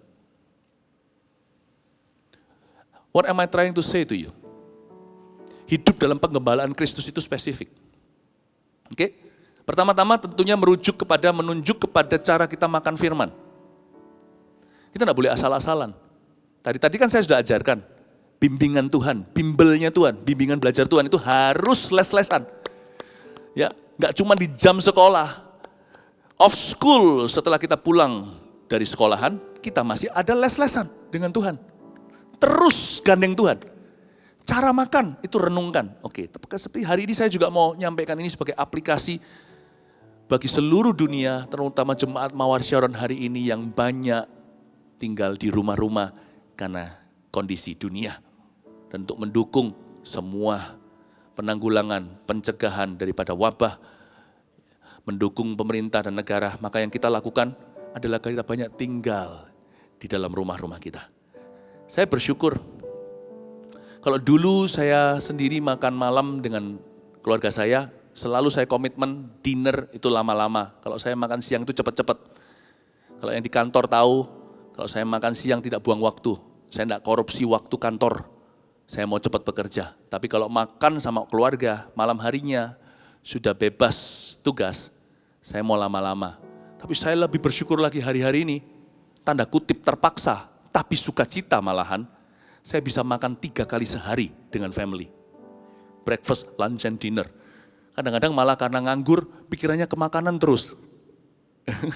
What am I trying to say to you? Hidup dalam penggembalaan Kristus itu spesifik. Oke? Pertama-tama tentunya menunjuk kepada cara kita makan firman. Kita tidak boleh asal-asalan. Tadi kan saya sudah ajarkan, bimbingan Tuhan, bimbelnya Tuhan, bimbingan belajar Tuhan itu harus les-lesan. Ya, nggak cuma di jam sekolah. Off school setelah kita pulang dari sekolahan, kita masih ada les-lesan dengan Tuhan. Terus gandeng Tuhan. Cara makan itu renungkan. Oke, seperti hari ini saya juga mau nyampaikan ini sebagai aplikasi bagi seluruh dunia, terutama jemaat Mawar Sharon hari ini yang banyak tinggal di rumah-rumah karena kondisi dunia. Dan untuk mendukung semua penanggulangan, pencegahan daripada wabah, mendukung pemerintah dan negara, maka yang kita lakukan adalah kita banyak tinggal di dalam rumah-rumah kita. Saya bersyukur, kalau dulu saya sendiri makan malam dengan keluarga saya, selalu saya komitmen dinner itu lama-lama. Kalau saya makan siang itu cepat-cepat. Kalau yang di kantor tahu, kalau saya makan siang tidak buang waktu. Saya tidak korupsi waktu kantor. Saya mau cepat bekerja. Tapi kalau makan sama keluarga, malam harinya sudah bebas tugas, saya mau lama-lama. Tapi saya lebih bersyukur lagi hari-hari ini, tanda kutip terpaksa, tapi sukacita malahan, saya bisa makan 3 kali sehari dengan family. Breakfast, lunch, and dinner. Kadang-kadang malah karena nganggur, pikirannya ke makanan terus.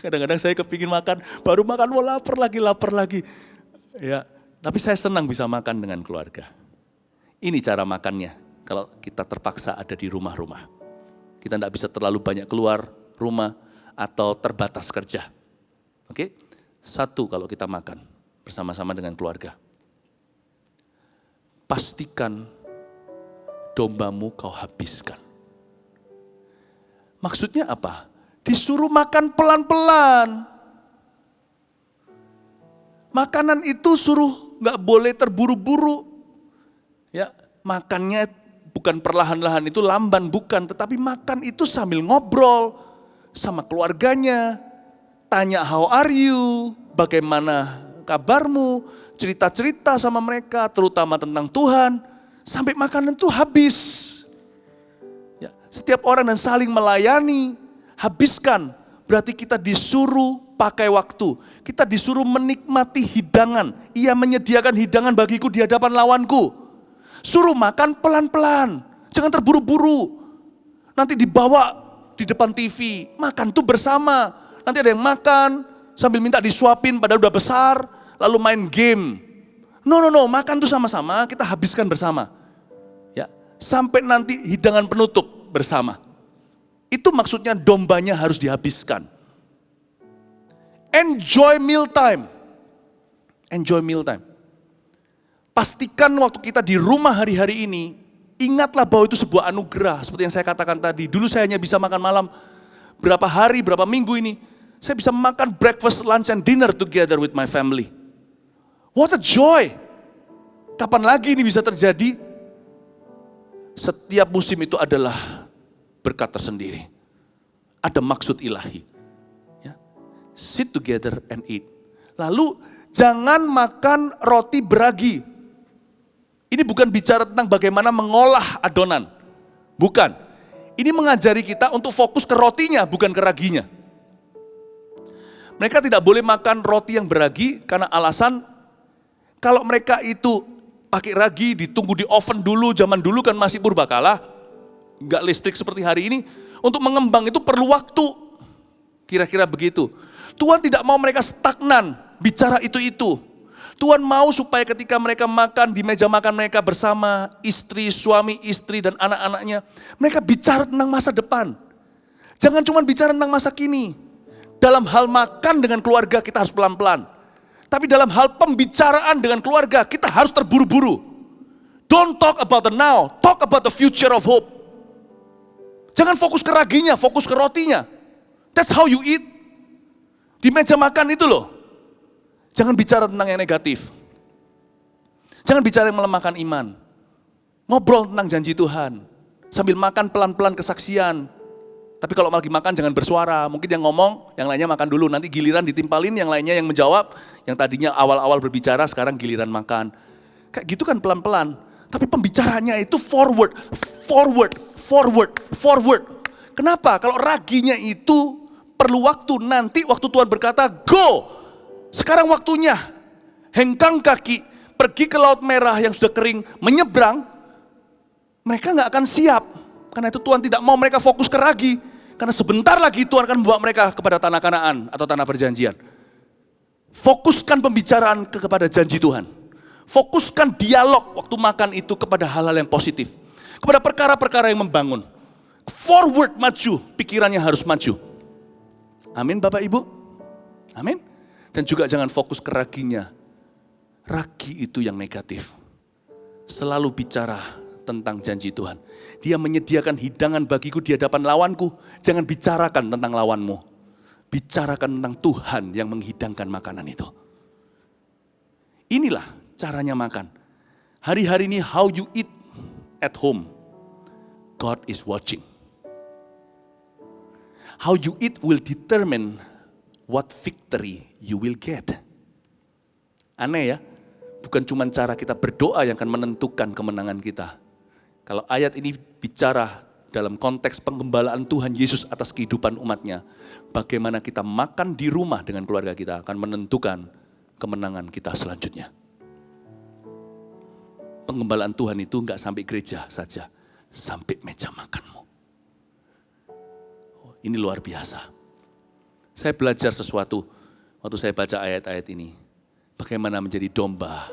Kadang-kadang saya kepingin makan, baru makan, mau lapar lagi. Ya, tapi saya senang bisa makan dengan keluarga. Ini cara makannya, kalau kita terpaksa ada di rumah-rumah. Kita tidak bisa terlalu banyak keluar rumah atau terbatas kerja. Oke? 1, kalau kita makan bersama-sama dengan keluarga. Pastikan dombamu kau habiskan. Maksudnya apa? Disuruh makan pelan-pelan. Makanan itu suruh nggak boleh terburu-buru. Ya, makannya bukan perlahan-lahan itu lamban, bukan. Tetapi makan itu sambil ngobrol sama keluarganya. Tanya how are you, bagaimana kabarmu, cerita-cerita sama mereka, terutama tentang Tuhan, sampai makanan itu habis. Ya, setiap orang dan saling melayani, habiskan. Berarti kita disuruh pakai waktu. Kita disuruh menikmati hidangan. Ia menyediakan hidangan bagiku di hadapan lawanku. Suruh makan pelan-pelan, jangan terburu-buru. Nanti dibawa di depan TV, makan tuh bersama. Nanti ada yang makan sambil minta disuapin padahal udah besar, lalu main game. No, makan tuh sama-sama, kita habiskan bersama. Ya, sampai nanti hidangan penutup bersama. Itu maksudnya dombanya harus dihabiskan. Enjoy meal time. Enjoy meal time. Pastikan waktu kita di rumah hari-hari ini, ingatlah bahwa itu sebuah anugerah. Seperti yang saya katakan tadi, dulu saya hanya bisa makan malam berapa hari, berapa minggu ini. Saya bisa makan breakfast, lunch, and dinner together with my family. What a joy. Kapan lagi ini bisa terjadi? Setiap musim itu adalah berkat tersendiri. Ada maksud ilahi. Ya. Sit together and eat. Lalu jangan makan roti beragi. Ini bukan bicara tentang bagaimana mengolah adonan. Bukan. Ini mengajari kita untuk fokus ke rotinya, bukan ke raginya. Mereka tidak boleh makan roti yang beragi karena alasan kalau mereka itu pakai ragi, ditunggu di oven dulu, zaman dulu kan masih purbakala, enggak listrik seperti hari ini, untuk mengembang itu perlu waktu. Kira-kira begitu. Tuhan tidak mau mereka stagnan, bicara itu-itu. Tuhan mau supaya ketika mereka makan di meja makan mereka bersama istri, suami, istri, dan anak-anaknya, mereka bicara tentang masa depan. Jangan cuma bicara tentang masa kini. Dalam hal makan dengan keluarga kita harus pelan-pelan. Tapi dalam hal pembicaraan dengan keluarga, kita harus terburu-buru. Don't talk about the now, talk about the future of hope. Jangan fokus ke raginya, fokus ke rotinya. That's how you eat. Di meja makan itu loh. Jangan bicara tentang yang negatif. Jangan bicara yang melemahkan iman. Ngobrol tentang janji Tuhan. Sambil makan pelan-pelan kesaksian. Tapi kalau lagi makan jangan bersuara. Mungkin yang ngomong, yang lainnya makan dulu. Nanti giliran ditimpalin, yang lainnya yang menjawab. Yang tadinya awal-awal berbicara, sekarang giliran makan. Kayak gitu kan pelan-pelan. Tapi pembicaranya itu forward. Kenapa? Kalau raginya itu perlu waktu. Nanti waktu Tuhan berkata, go. Sekarang waktunya. Hengkang kaki, pergi ke Laut Merah yang sudah kering, menyeberang. Mereka gak akan siap. Karena itu Tuhan tidak mau mereka fokus ke ragi. Karena sebentar lagi Tuhan akan membawa mereka kepada tanah Kanaan atau tanah perjanjian. Fokuskan pembicaraan kepada janji Tuhan. Fokuskan dialog waktu makan itu kepada hal-hal yang positif. Kepada perkara-perkara yang membangun. Forward maju, pikirannya harus maju. Amin Bapak Ibu? Amin? Dan juga jangan fokus ke raginya. Ragi itu yang negatif. Selalu bicara tentang janji Tuhan. Dia menyediakan hidangan bagiku di hadapan lawanku. Jangan bicarakan tentang lawanmu. Bicarakan tentang Tuhan yang menghidangkan makanan itu. Inilah caranya makan. Hari-hari ini how you eat at home. God is watching. How you eat will determine what victory you will get. Aneh ya, bukan cuma cara kita berdoa yang akan menentukan kemenangan kita. Kalau ayat ini bicara dalam konteks penggembalaan Tuhan Yesus atas kehidupan umatnya, bagaimana kita makan di rumah dengan keluarga kita akan menentukan kemenangan kita selanjutnya. Penggembalaan Tuhan itu enggak sampai gereja saja, sampai meja makanmu. Ini luar biasa. Saya belajar sesuatu waktu saya baca ayat-ayat ini. Bagaimana menjadi domba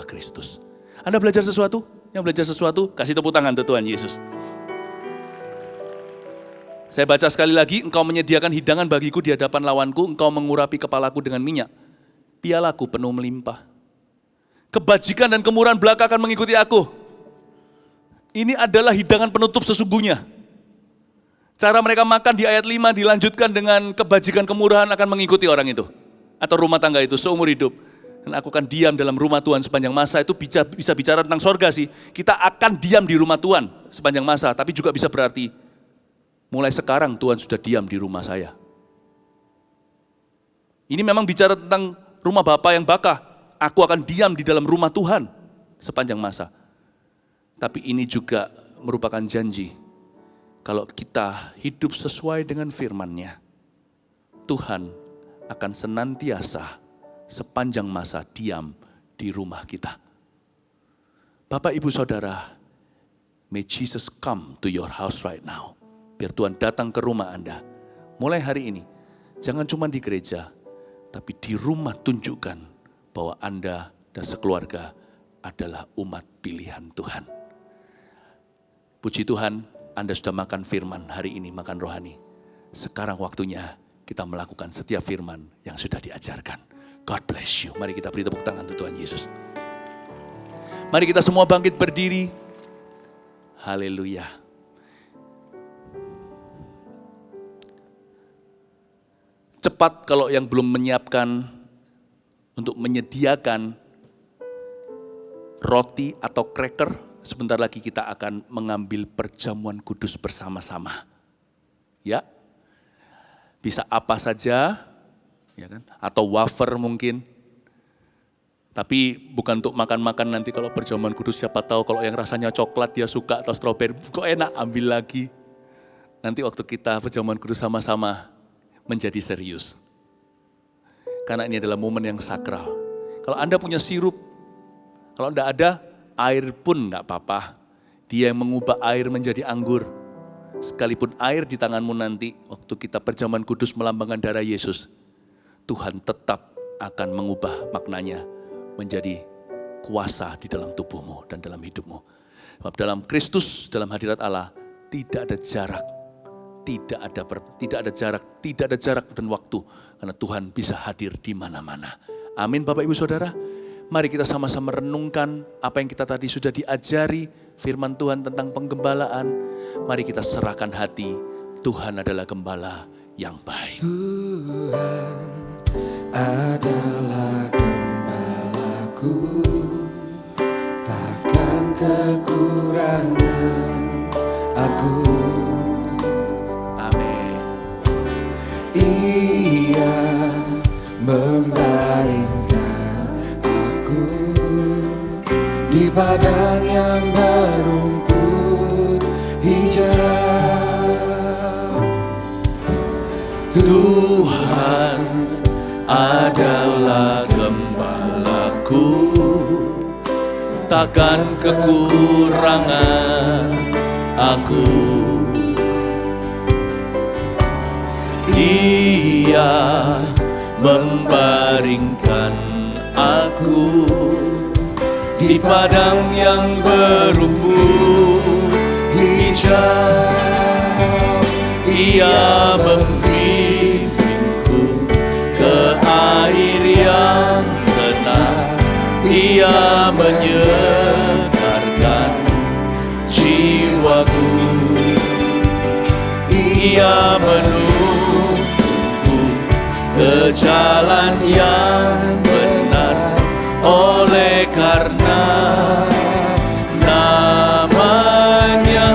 Kristus. Anda belajar sesuatu? Yang belajar sesuatu, kasih tepuk tangan untuk Tuhan Yesus. Saya baca sekali lagi, engkau menyediakan hidangan bagiku di hadapan lawanku, engkau mengurapi kepalaku dengan minyak. Pialaku penuh melimpah. Kebajikan dan kemurahan belaka akan mengikuti aku. Ini adalah hidangan penutup sesungguhnya. Cara mereka makan di ayat 5 dilanjutkan dengan kebajikan kemurahan akan mengikuti orang itu. Atau rumah tangga itu seumur hidup. Dan aku akan diam dalam rumah Tuhan sepanjang masa. Itu bisa bicara tentang sorga sih. Kita akan diam di rumah Tuhan sepanjang masa. Tapi juga bisa berarti, mulai sekarang Tuhan sudah diam di rumah saya. Ini memang bicara tentang rumah Bapa yang bakah. Aku akan diam di dalam rumah Tuhan sepanjang masa. Tapi ini juga merupakan janji. Kalau kita hidup sesuai dengan firman-Nya, Tuhan akan senantiasa sepanjang masa diam di rumah kita. Bapak, Ibu, Saudara, may Jesus come to your house right now. Biar Tuhan datang ke rumah Anda. Mulai hari ini, jangan cuma di gereja, tapi di rumah tunjukkan bahwa Anda dan sekeluarga adalah umat pilihan Tuhan. Puji Tuhan, Anda sudah makan firman hari ini, makan rohani. Sekarang waktunya kita melakukan setiap firman yang sudah diajarkan. God bless you. Mari kita beri tepuk tangan untuk Tuhan Yesus. Mari kita semua bangkit berdiri. Haleluya. Cepat kalau yang belum menyiapkan untuk menyediakan roti atau cracker, sebentar lagi kita akan mengambil perjamuan kudus bersama-sama. Ya. Bisa apa saja, ya kan? Atau wafer mungkin. Tapi bukan untuk makan-makan nanti kalau perjamuan kudus, siapa tahu kalau yang rasanya coklat dia suka atau stroberi, kok enak ambil lagi. Nanti waktu kita perjamuan kudus sama-sama menjadi serius. Karena ini adalah momen yang sakral. Kalau Anda punya sirup, kalau enggak ada, air pun enggak apa-apa. Dia yang mengubah air menjadi anggur. Sekalipun air di tanganmu nanti, waktu kita perjamuan kudus melambangkan darah Yesus, Tuhan tetap akan mengubah maknanya menjadi kuasa di dalam tubuhmu dan dalam hidupmu. Sebab dalam Kristus, dalam hadirat Allah, tidak ada jarak. Tidak ada jarak dan waktu. Karena Tuhan bisa hadir di mana-mana. Amin Bapak Ibu Saudara. Mari kita sama-sama renungkan apa yang kita tadi sudah diajari firman Tuhan tentang penggembalaan. Mari kita serahkan hati. Tuhan adalah gembala yang baik. Tuhan adalah gembalaku, takkan kekurangan aku. Amin. Ia membaringkan aku di padang yang berumput hijau. Tuhan adalah gembalaku, takkan kekurangan aku. Ia membaringkan aku di padang yang berumput hijau. Ia membimbingku ke air yang tenang. Ia menyegarkan jiwaku. Ia menuntunku ke jalan yang benar, oleh karena namanya.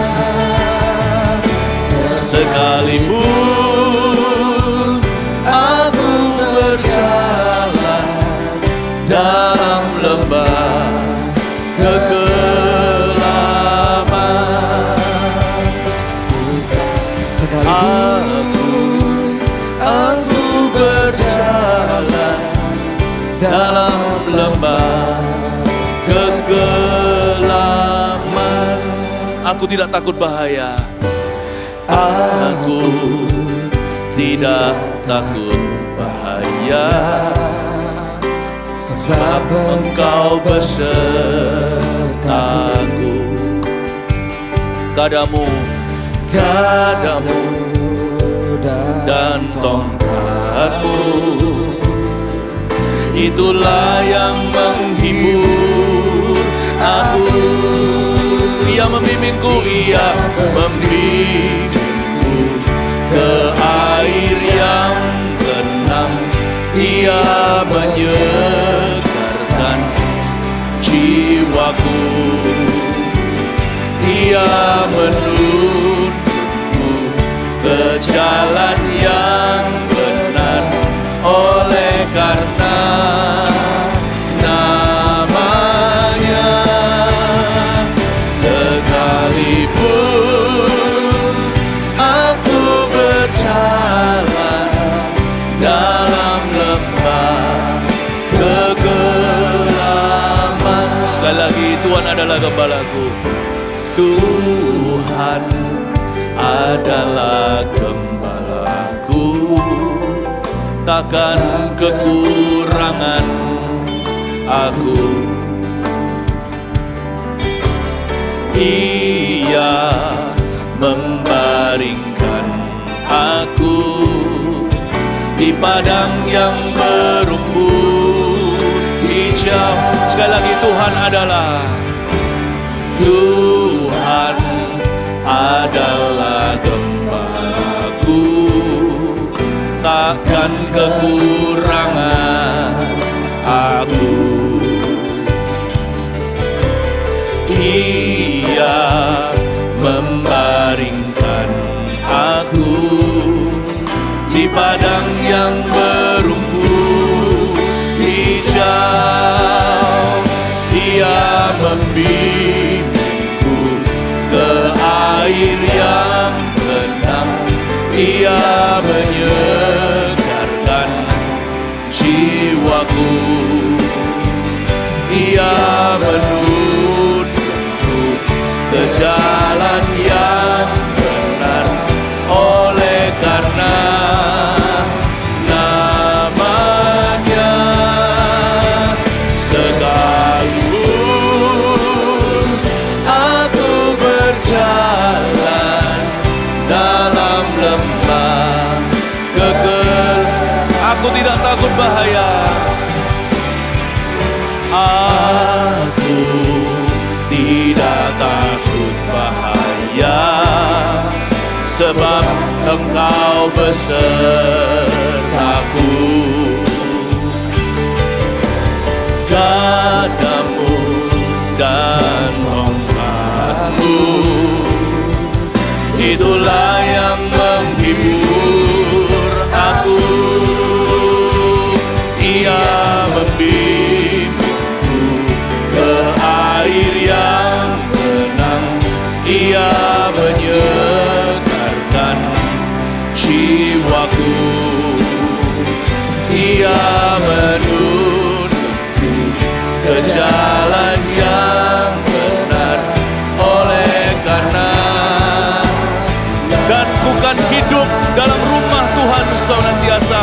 Sekalipun aku berjalan dalam lembah kegelapan, aku berjalan dalam lembah kegelapan. Aku tidak takut bahaya. Aku tidak takut bahaya, sebab Engkau besertaku. Gadamu dan tongkatmu, itulah yang menghibur aku. Ia membimbingku, ia membimbingku ke air yang tenang. Ia menyegarkan jiwaku. Ia menuntunku ke jalan yang benar, oleh karena namanya. Sekalipun aku berjalan dalam lembah kegelapan. Sekali lagi, Tuhan adalah gembalaku. Tuhan adalah gembalaku, takkan kekurangan aku. Ia membaringkan aku di padang yang berumput hijau. Sekali lagi, Tuhan adalah gembalaku, takkan kekurangan aku. Ia membaringkan aku di padang yang berumput hijau. Ia membimbingku ke air yang tenang. Ia menyegarkan jiwaku. Ia menuntunku ke jalan yang benar, oleh karena namanya. Sekalipun aku berjalan dalam lembah kegelapan, aku tidak takut bahaya. sebab Engkau besertaku. Gadamu dan tongkatmu, itulah yang menghibur aku. Ia membimbingku ke air yang tenang, Ia menyegarkan jiwaku. Ia menuntunku ke jalan yang benar, oleh karena dan ku kan hidup dalam rumah Tuhan senantiasa.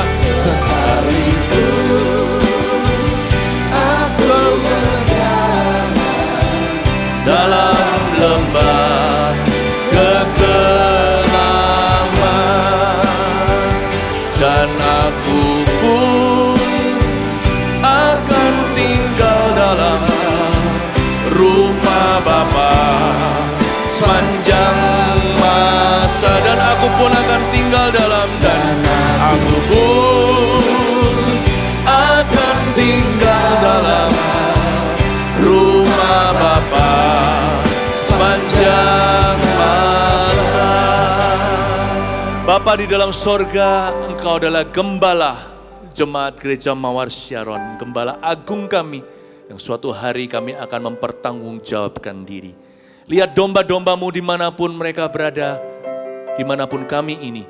Dalam lembah kekelaman, dan aku pun akan tinggal dalam rumah Bapa sepanjang masa. Dan aku pun akan tinggal dalam, dan aku pun akan tinggal dalam rumah Bapa sepanjang masa. Bapa di dalam sorga, Engkau adalah gembala jemaat gereja Mawar Sharon, gembala agung kami yang suatu hari kami akan mempertanggungjawabkan diri. Lihat domba-dombamu dimanapun mereka berada, dimanapun kami ini,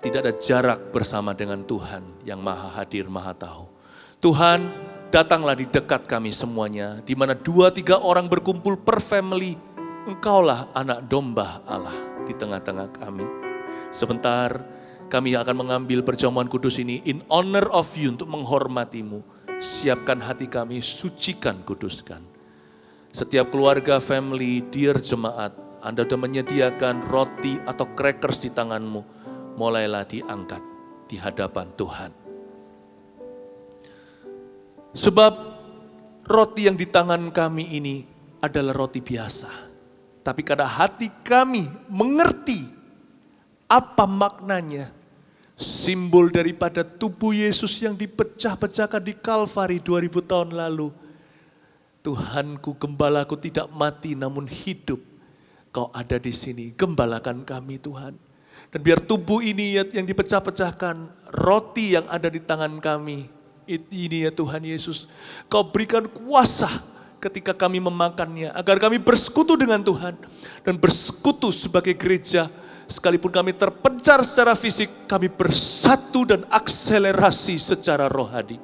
tidak ada jarak bersama dengan Tuhan yang maha hadir, maha tahu. Tuhan, datanglah di dekat kami semuanya, di mana 2-3 orang berkumpul per family, Engkaulah anak domba Allah di tengah-tengah kami. Sebentar kami akan mengambil perjamuan kudus ini in honor of you, untuk menghormatimu. Siapkan hati kami, sucikan, kuduskan. Setiap keluarga, family, dear jemaat, Anda sudah menyediakan roti atau crackers di tanganmu. Mulailah diangkat di hadapan Tuhan. Sebab roti yang di tangan kami ini adalah roti biasa. Tapi karena hati kami mengerti apa maknanya, simbol daripada tubuh Yesus yang dipecah-pecahkan di Kalvari 2000 tahun lalu. Tuhanku, gembalaku tidak mati namun hidup. Kau ada di sini, gembalakan kami Tuhan. Dan biar tubuh ini yang dipecah-pecahkan, roti yang ada di tangan kami, ini ya Tuhan Yesus, Kau berikan kuasa ketika kami memakannya, agar kami bersekutu dengan Tuhan dan bersekutu sebagai gereja. Sekalipun kami terpencar secara fisik, kami bersatu dan akselerasi secara rohani.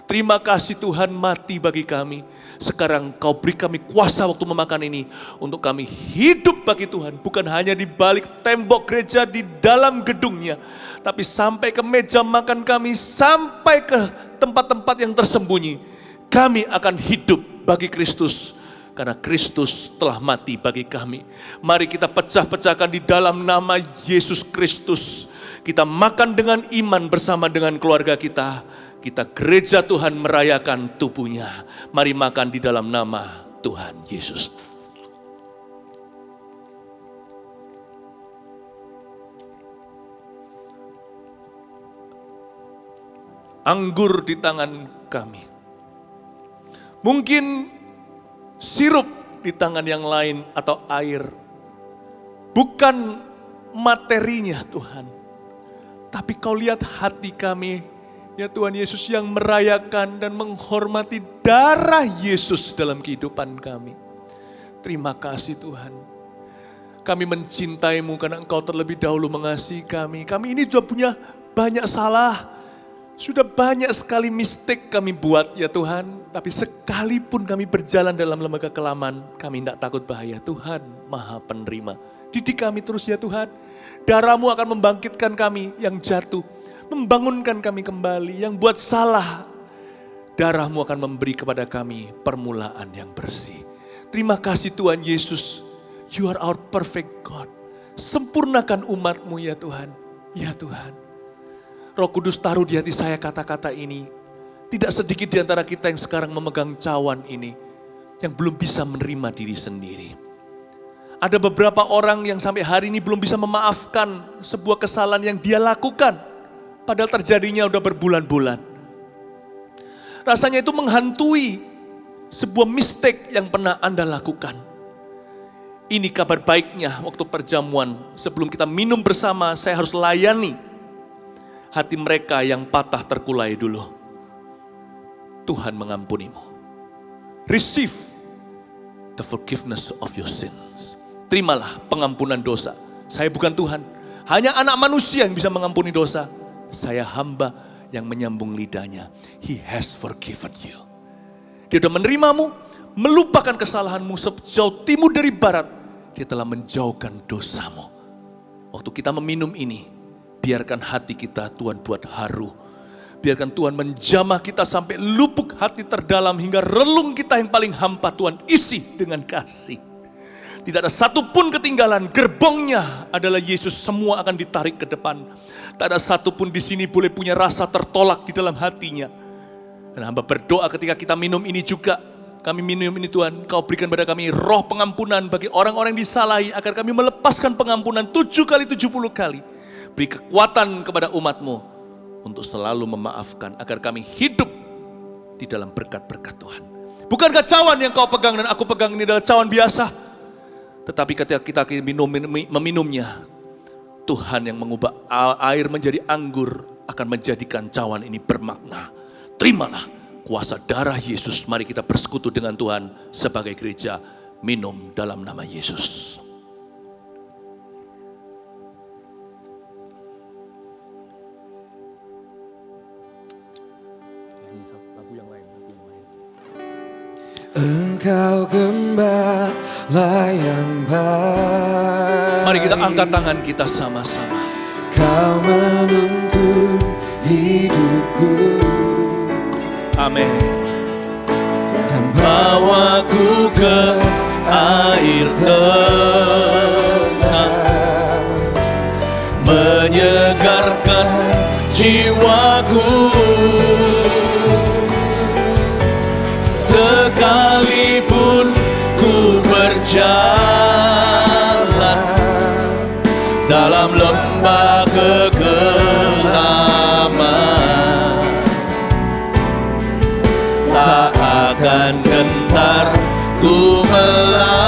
Terima kasih Tuhan, mati bagi kami. Sekarang Kau beri kami kuasa waktu memakan ini, untuk kami hidup bagi Tuhan. Bukan hanya di balik tembok gereja, di dalam gedungnya, tapi sampai ke meja makan kami, sampai ke tempat-tempat yang tersembunyi. Kami akan hidup bagi Kristus, karena Kristus telah mati bagi kami. Mari kita pecah-pecahkan di dalam nama Yesus Kristus. Kita makan dengan iman bersama dengan keluarga kita. Kita gereja Tuhan merayakan tubuhnya. Mari makan di dalam nama Tuhan Yesus. Anggur di tangan kami. Mungkin sirup di tangan yang lain atau air. Bukan materinya Tuhan. Tapi Kau lihat hati kami, ya Tuhan Yesus, yang merayakan dan menghormati darah Yesus dalam kehidupan kami. Terima kasih Tuhan. Kami mencintai-Mu karena Engkau terlebih dahulu mengasihi kami. Kami ini sudah punya banyak salah. Sudah banyak sekali mistake kami buat ya Tuhan. Tapi sekalipun kami berjalan dalam lembaga kelaman, kami tidak takut bahaya. Tuhan Maha Penerima. Didik kami terus ya Tuhan. Darah-Mu akan membangkitkan kami yang jatuh. Membangunkan kami kembali. Yang buat salah, darah-Mu akan memberi kepada kami permulaan yang bersih. Terima kasih Tuhan Yesus. You are our perfect God. Sempurnakan umat-Mu ya Tuhan. Ya Tuhan. Roh Kudus taruh di hati saya kata-kata ini. Tidak sedikit di antara kita yang sekarang memegang cawan ini, yang belum bisa menerima diri sendiri. Ada beberapa orang yang sampai hari ini belum bisa memaafkan sebuah kesalahan yang dia lakukan. Padahal terjadinya udah berbulan-bulan. Rasanya itu menghantui sebuah mistake yang pernah Anda lakukan. Ini kabar baiknya waktu perjamuan. Sebelum kita minum bersama, saya harus layani hati mereka yang patah terkulai dulu. Tuhan mengampunimu. Receive the forgiveness of your sins. Terimalah pengampunan dosa. Saya bukan Tuhan. Hanya anak manusia yang bisa mengampuni dosa. Saya hamba yang menyambung lidahnya. He has forgiven you. Dia sudah menerimamu, melupakan kesalahanmu sejauh timur dari barat. Dia telah menjauhkan dosamu. Waktu kita meminum ini, biarkan hati kita Tuhan buat haru. Biarkan Tuhan menjamah kita sampai lubuk hati terdalam hingga relung kita yang paling hampa Tuhan isi dengan kasih. Tidak ada satupun ketinggalan, gerbongnya adalah Yesus, semua akan ditarik ke depan. Tak ada satupun di sini boleh punya rasa tertolak di dalam hatinya. Dan hamba berdoa ketika kita minum ini juga, kami minum ini Tuhan, Kau berikan pada kami roh pengampunan bagi orang-orang yang disalahi, agar kami melepaskan pengampunan 7 kali 70 kali. Beri kekuatan kepada umat-Mu untuk selalu memaafkan, agar kami hidup di dalam berkat-berkat Tuhan. Bukankah cawan yang Kau pegang dan aku pegang ini adalah cawan biasa? Tetapi ketika kita meminumnya, Tuhan yang mengubah air menjadi anggur akan menjadikan cawan ini bermakna. Terimalah kuasa darah Yesus. Mari kita bersekutu dengan Tuhan sebagai gereja. Minum dalam nama Yesus. Engkau gembala yang baik. Mari kita angkat tangan kita sama-sama. Kau menuntun hidupku. Amin. Dan bawaku ke air tenang, menyegarkan jiwaku. Sekalipun ku berjalan dalam lembah kegelapan, tak akan gentar ku melangkah,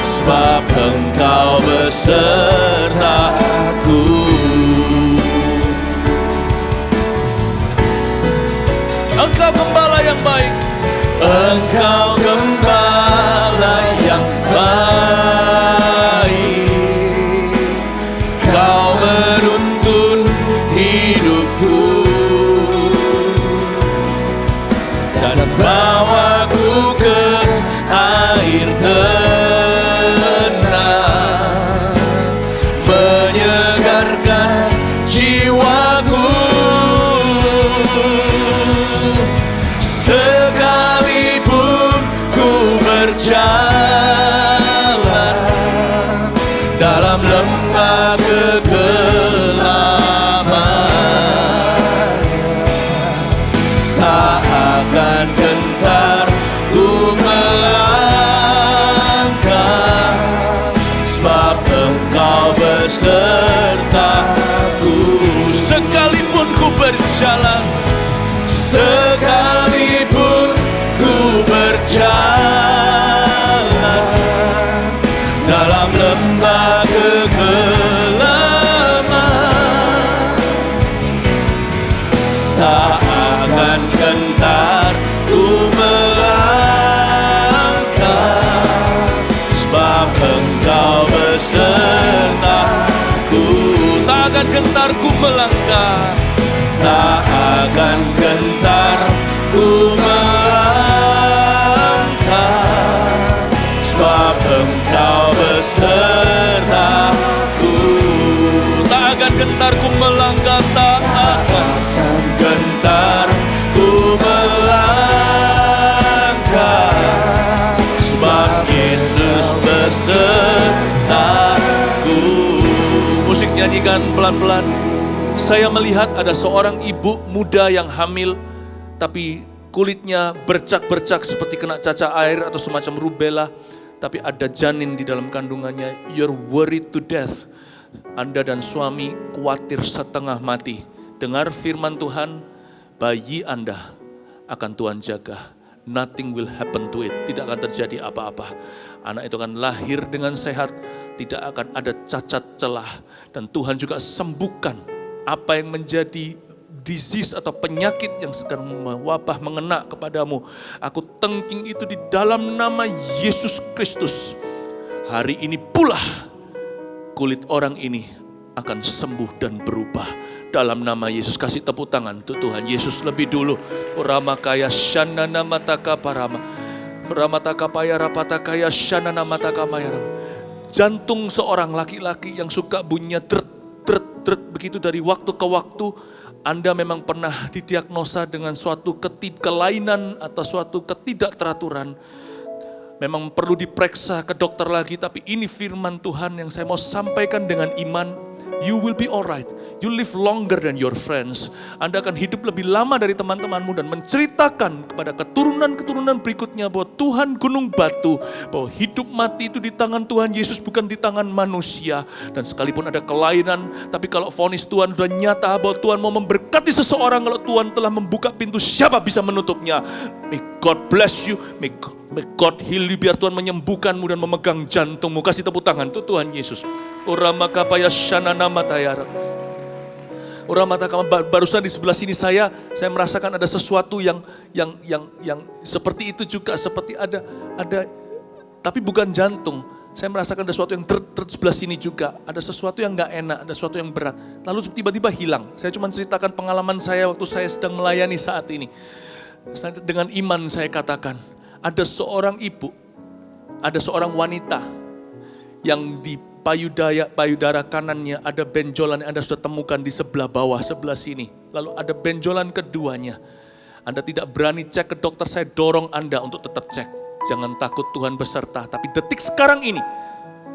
sebab Engkau besertaku. Engkau gembala yang baik. Engkau gembala yang baik. Kau menuntun hidupku dan bawaku ke air tenang, menyegarkan jiwaku. Sekalipun ku berjalan dalam lembah kegelapan, tak akan gentar ku melangkah, sebab Engkau besertaku. Sekalipun ku berjalan, sekalipun ku berjalan dalam lembah kegelapan, tak akan gentar ku melangkah, sebab Engkau besertaku. Tak akan gentar ku melangkah, tak akan gentar ku melangkah, sebab Engkau besertaku. Tak akan gentar ku melangkah, tak akan gentar ku melangkah, sebab Yesus besertaku. Musik nyanyikan pelan-pelan. Saya melihat ada seorang ibu muda yang hamil, tapi kulitnya bercak-bercak seperti kena cacar air atau semacam rubella, tapi ada janin di dalam kandungannya. You're worried to death. Anda dan suami khawatir setengah mati. Dengar firman Tuhan, bayi Anda akan Tuhan jaga. Nothing will happen to it. Tidak akan terjadi apa-apa. Anak itu akan lahir dengan sehat. Tidak akan ada cacat celah. Dan Tuhan juga sembuhkan apa yang menjadi disease atau penyakit yang sedang mewabah mengena kepadamu. Aku tengking itu di dalam nama Yesus Kristus. Hari ini pula kulit orang ini akan sembuh dan berubah dalam nama Yesus. Kasih tepuk tangan untuk Tuhan Yesus lebih dulu. Ramakaya shanana mataka parama. Ramataka paya rapatakaya shanana mataka maya. Jantung seorang laki-laki yang suka bunyinya dret begitu dari waktu ke waktu. Anda memang pernah didiagnosa dengan suatu kelainan atau suatu ketidakteraturan. Memang perlu diperiksa ke dokter lagi, tapi ini firman Tuhan yang saya mau sampaikan dengan iman. You will be alright. You live longer than your friends. Anda akan hidup lebih lama dari teman-temanmu dan menceritakan kepada keturunan-keturunan berikutnya bahwa Tuhan gunung batu, bahwa hidup mati itu di tangan Tuhan Yesus, bukan di tangan manusia. Dan sekalipun ada kelainan, tapi kalau vonis Tuhan sudah nyata bahwa Tuhan mau memberkati seseorang, kalau Tuhan telah membuka pintu, siapa bisa menutupnya? May God bless you. May God heal you. Biar Tuhan menyembuhkanmu dan memegang jantungmu. Kasih tepuk tangan untuk Tuhan Yesus. Barusan di sebelah sini saya merasakan ada sesuatu yang seperti itu juga, seperti ada tapi bukan jantung. Saya merasakan ada sesuatu yang sebelah sini juga, ada sesuatu yang nggak enak, ada sesuatu yang berat. Lalu tiba-tiba hilang. Saya cuma ceritakan pengalaman saya waktu saya sedang melayani saat ini. Dengan iman saya katakan, ada seorang ibu, ada seorang wanita yang di payudara kanannya ada benjolan yang Anda sudah temukan di sebelah bawah, sebelah sini. Lalu ada benjolan keduanya. Anda tidak berani cek ke dokter, saya dorong Anda untuk tetap cek. Jangan takut, Tuhan beserta. Tapi detik sekarang ini,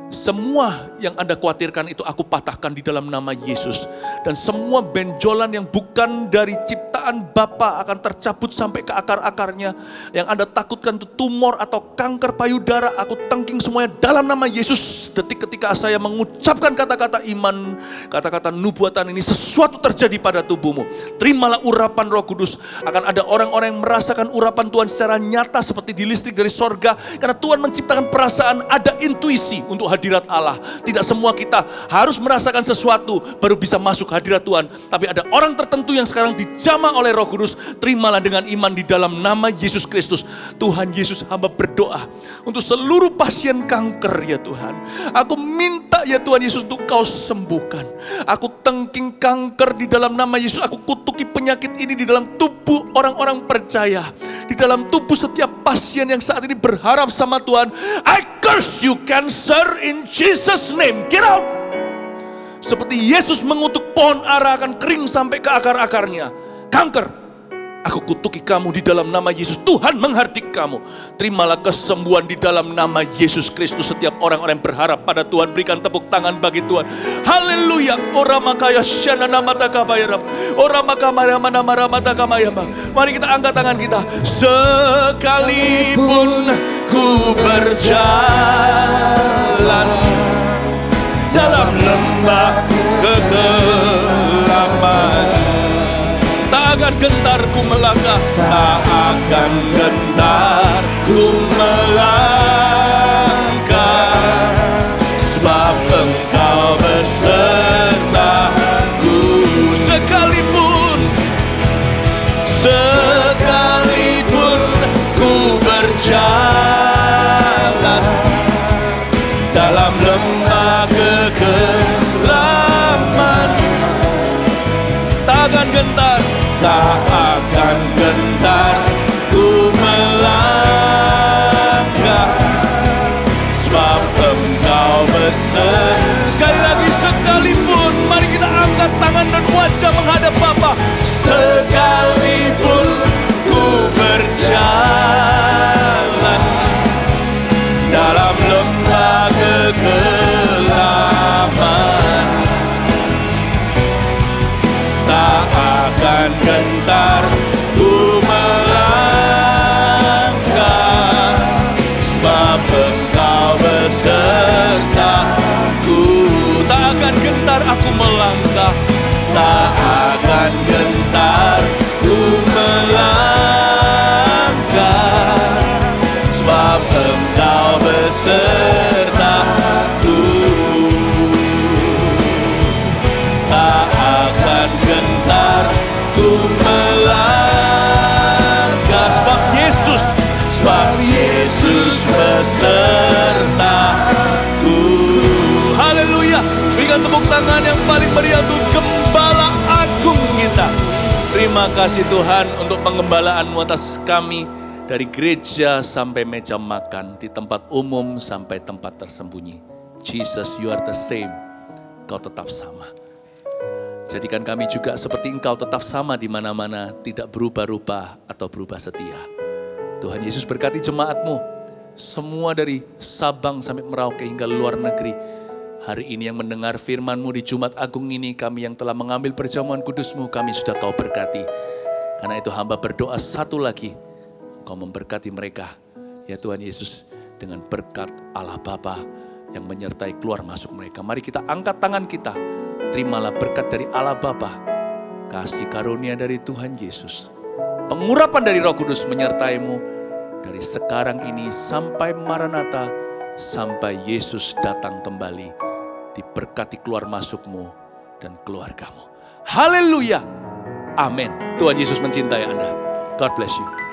semua yang Anda khawatirkan itu aku patahkan di dalam nama Yesus. Dan semua benjolan yang bukan dari ciptaan Bapa akan tercabut sampai ke akar-akarnya. Yang Anda takutkan itu tumor atau kanker payudara, aku tengking semuanya dalam nama Yesus. Detik ketika saya mengucapkan kata-kata iman, kata-kata nubuatan ini, sesuatu terjadi pada tubuhmu. Terimalah urapan Roh Kudus. Akan ada orang-orang yang merasakan urapan Tuhan secara nyata seperti di listrik dari sorga. Karena Tuhan menciptakan perasaan, ada intuisi untuk hadirat Allah. Tidak semua kita harus merasakan sesuatu baru bisa masuk hadirat Tuhan. Tapi ada orang tertentu yang sekarang dijamah oleh Roh Kudus. Terimalah dengan iman di dalam nama Yesus Kristus. Tuhan Yesus, hamba berdoa untuk seluruh pasien kanker ya Tuhan. Aku minta ya Tuhan Yesus untuk Kau sembuhkan. Aku tengking kanker di dalam nama Yesus. Aku kutuki penyakit ini di dalam tubuh orang-orang percaya. Di dalam tubuh setiap pasien yang saat ini berharap sama Tuhan. I curse you cancer in Jesus name. Get out. Seperti Yesus mengutuk pohon ara akan kering sampai ke akar-akarnya. Kanker, aku kutuki kamu di dalam nama Yesus. Tuhan menghardik kamu. Terimalah kesembuhan di dalam nama Yesus Kristus. Setiap orang-orang yang berharap pada Tuhan, berikan tepuk tangan bagi Tuhan. Haleluya. Oramakaya shanana matakabayarab. Oramakaya manamara matakabayarab. Mari kita angkat tangan kita. Sekalipun ku berjalan dalam lembah kegelapan, tak akan gentar ku melangkah, tak akan gentar ku melangkah, sebab Engkau besertaku. Sekalipun ku berjalan dalam lembah kegelapan, tak akan gentar, tak akan gentar ku melangkah, sebab Engkau beserta. Sekali lagi, sekalipun, mari kita angkat tangan dan wajah menghadap Bapa. Sekalipun ku berjalan dalam lembah kegelapan, tak akan gentar gentar aku melangkah, tak akan gentar ku melangkah, sebab Engkau besertaku. Tak akan gentar ku melangkah, sebab Yesus besertaku. Haleluya. Berikan tepuk tangan yang paling meriah untuk Gembala Agung kita. Terima kasih Tuhan untuk pengembalaan-Mu atas kami, dari gereja sampai meja makan, di tempat umum sampai tempat tersembunyi. Jesus, you are the same. Kau tetap sama. Jadikan kami juga seperti Engkau tetap sama di mana-mana, tidak berubah-ubah atau berubah setia. Tuhan Yesus berkati jemaat-Mu, semua dari Sabang sampai Merauke hingga luar negeri. Hari ini yang mendengar firman-Mu di Jumat Agung ini, kami yang telah mengambil perjamuan kudus-Mu, kami sudah Kau berkati. Karena itu hamba berdoa satu lagi, Kau memberkati mereka. Ya Tuhan Yesus, dengan berkat Allah Bapa yang menyertai keluar masuk mereka. Mari kita angkat tangan kita, terimalah berkat dari Allah Bapa, kasih karunia dari Tuhan Yesus, pengurapan dari Roh Kudus menyertai-Mu dari sekarang ini sampai Maranatha, sampai Yesus datang kembali. Diberkati keluar masuk-Mu dan keluarga-Mu. Haleluya. Amin. Tuhan Yesus mencintai Anda. God bless you.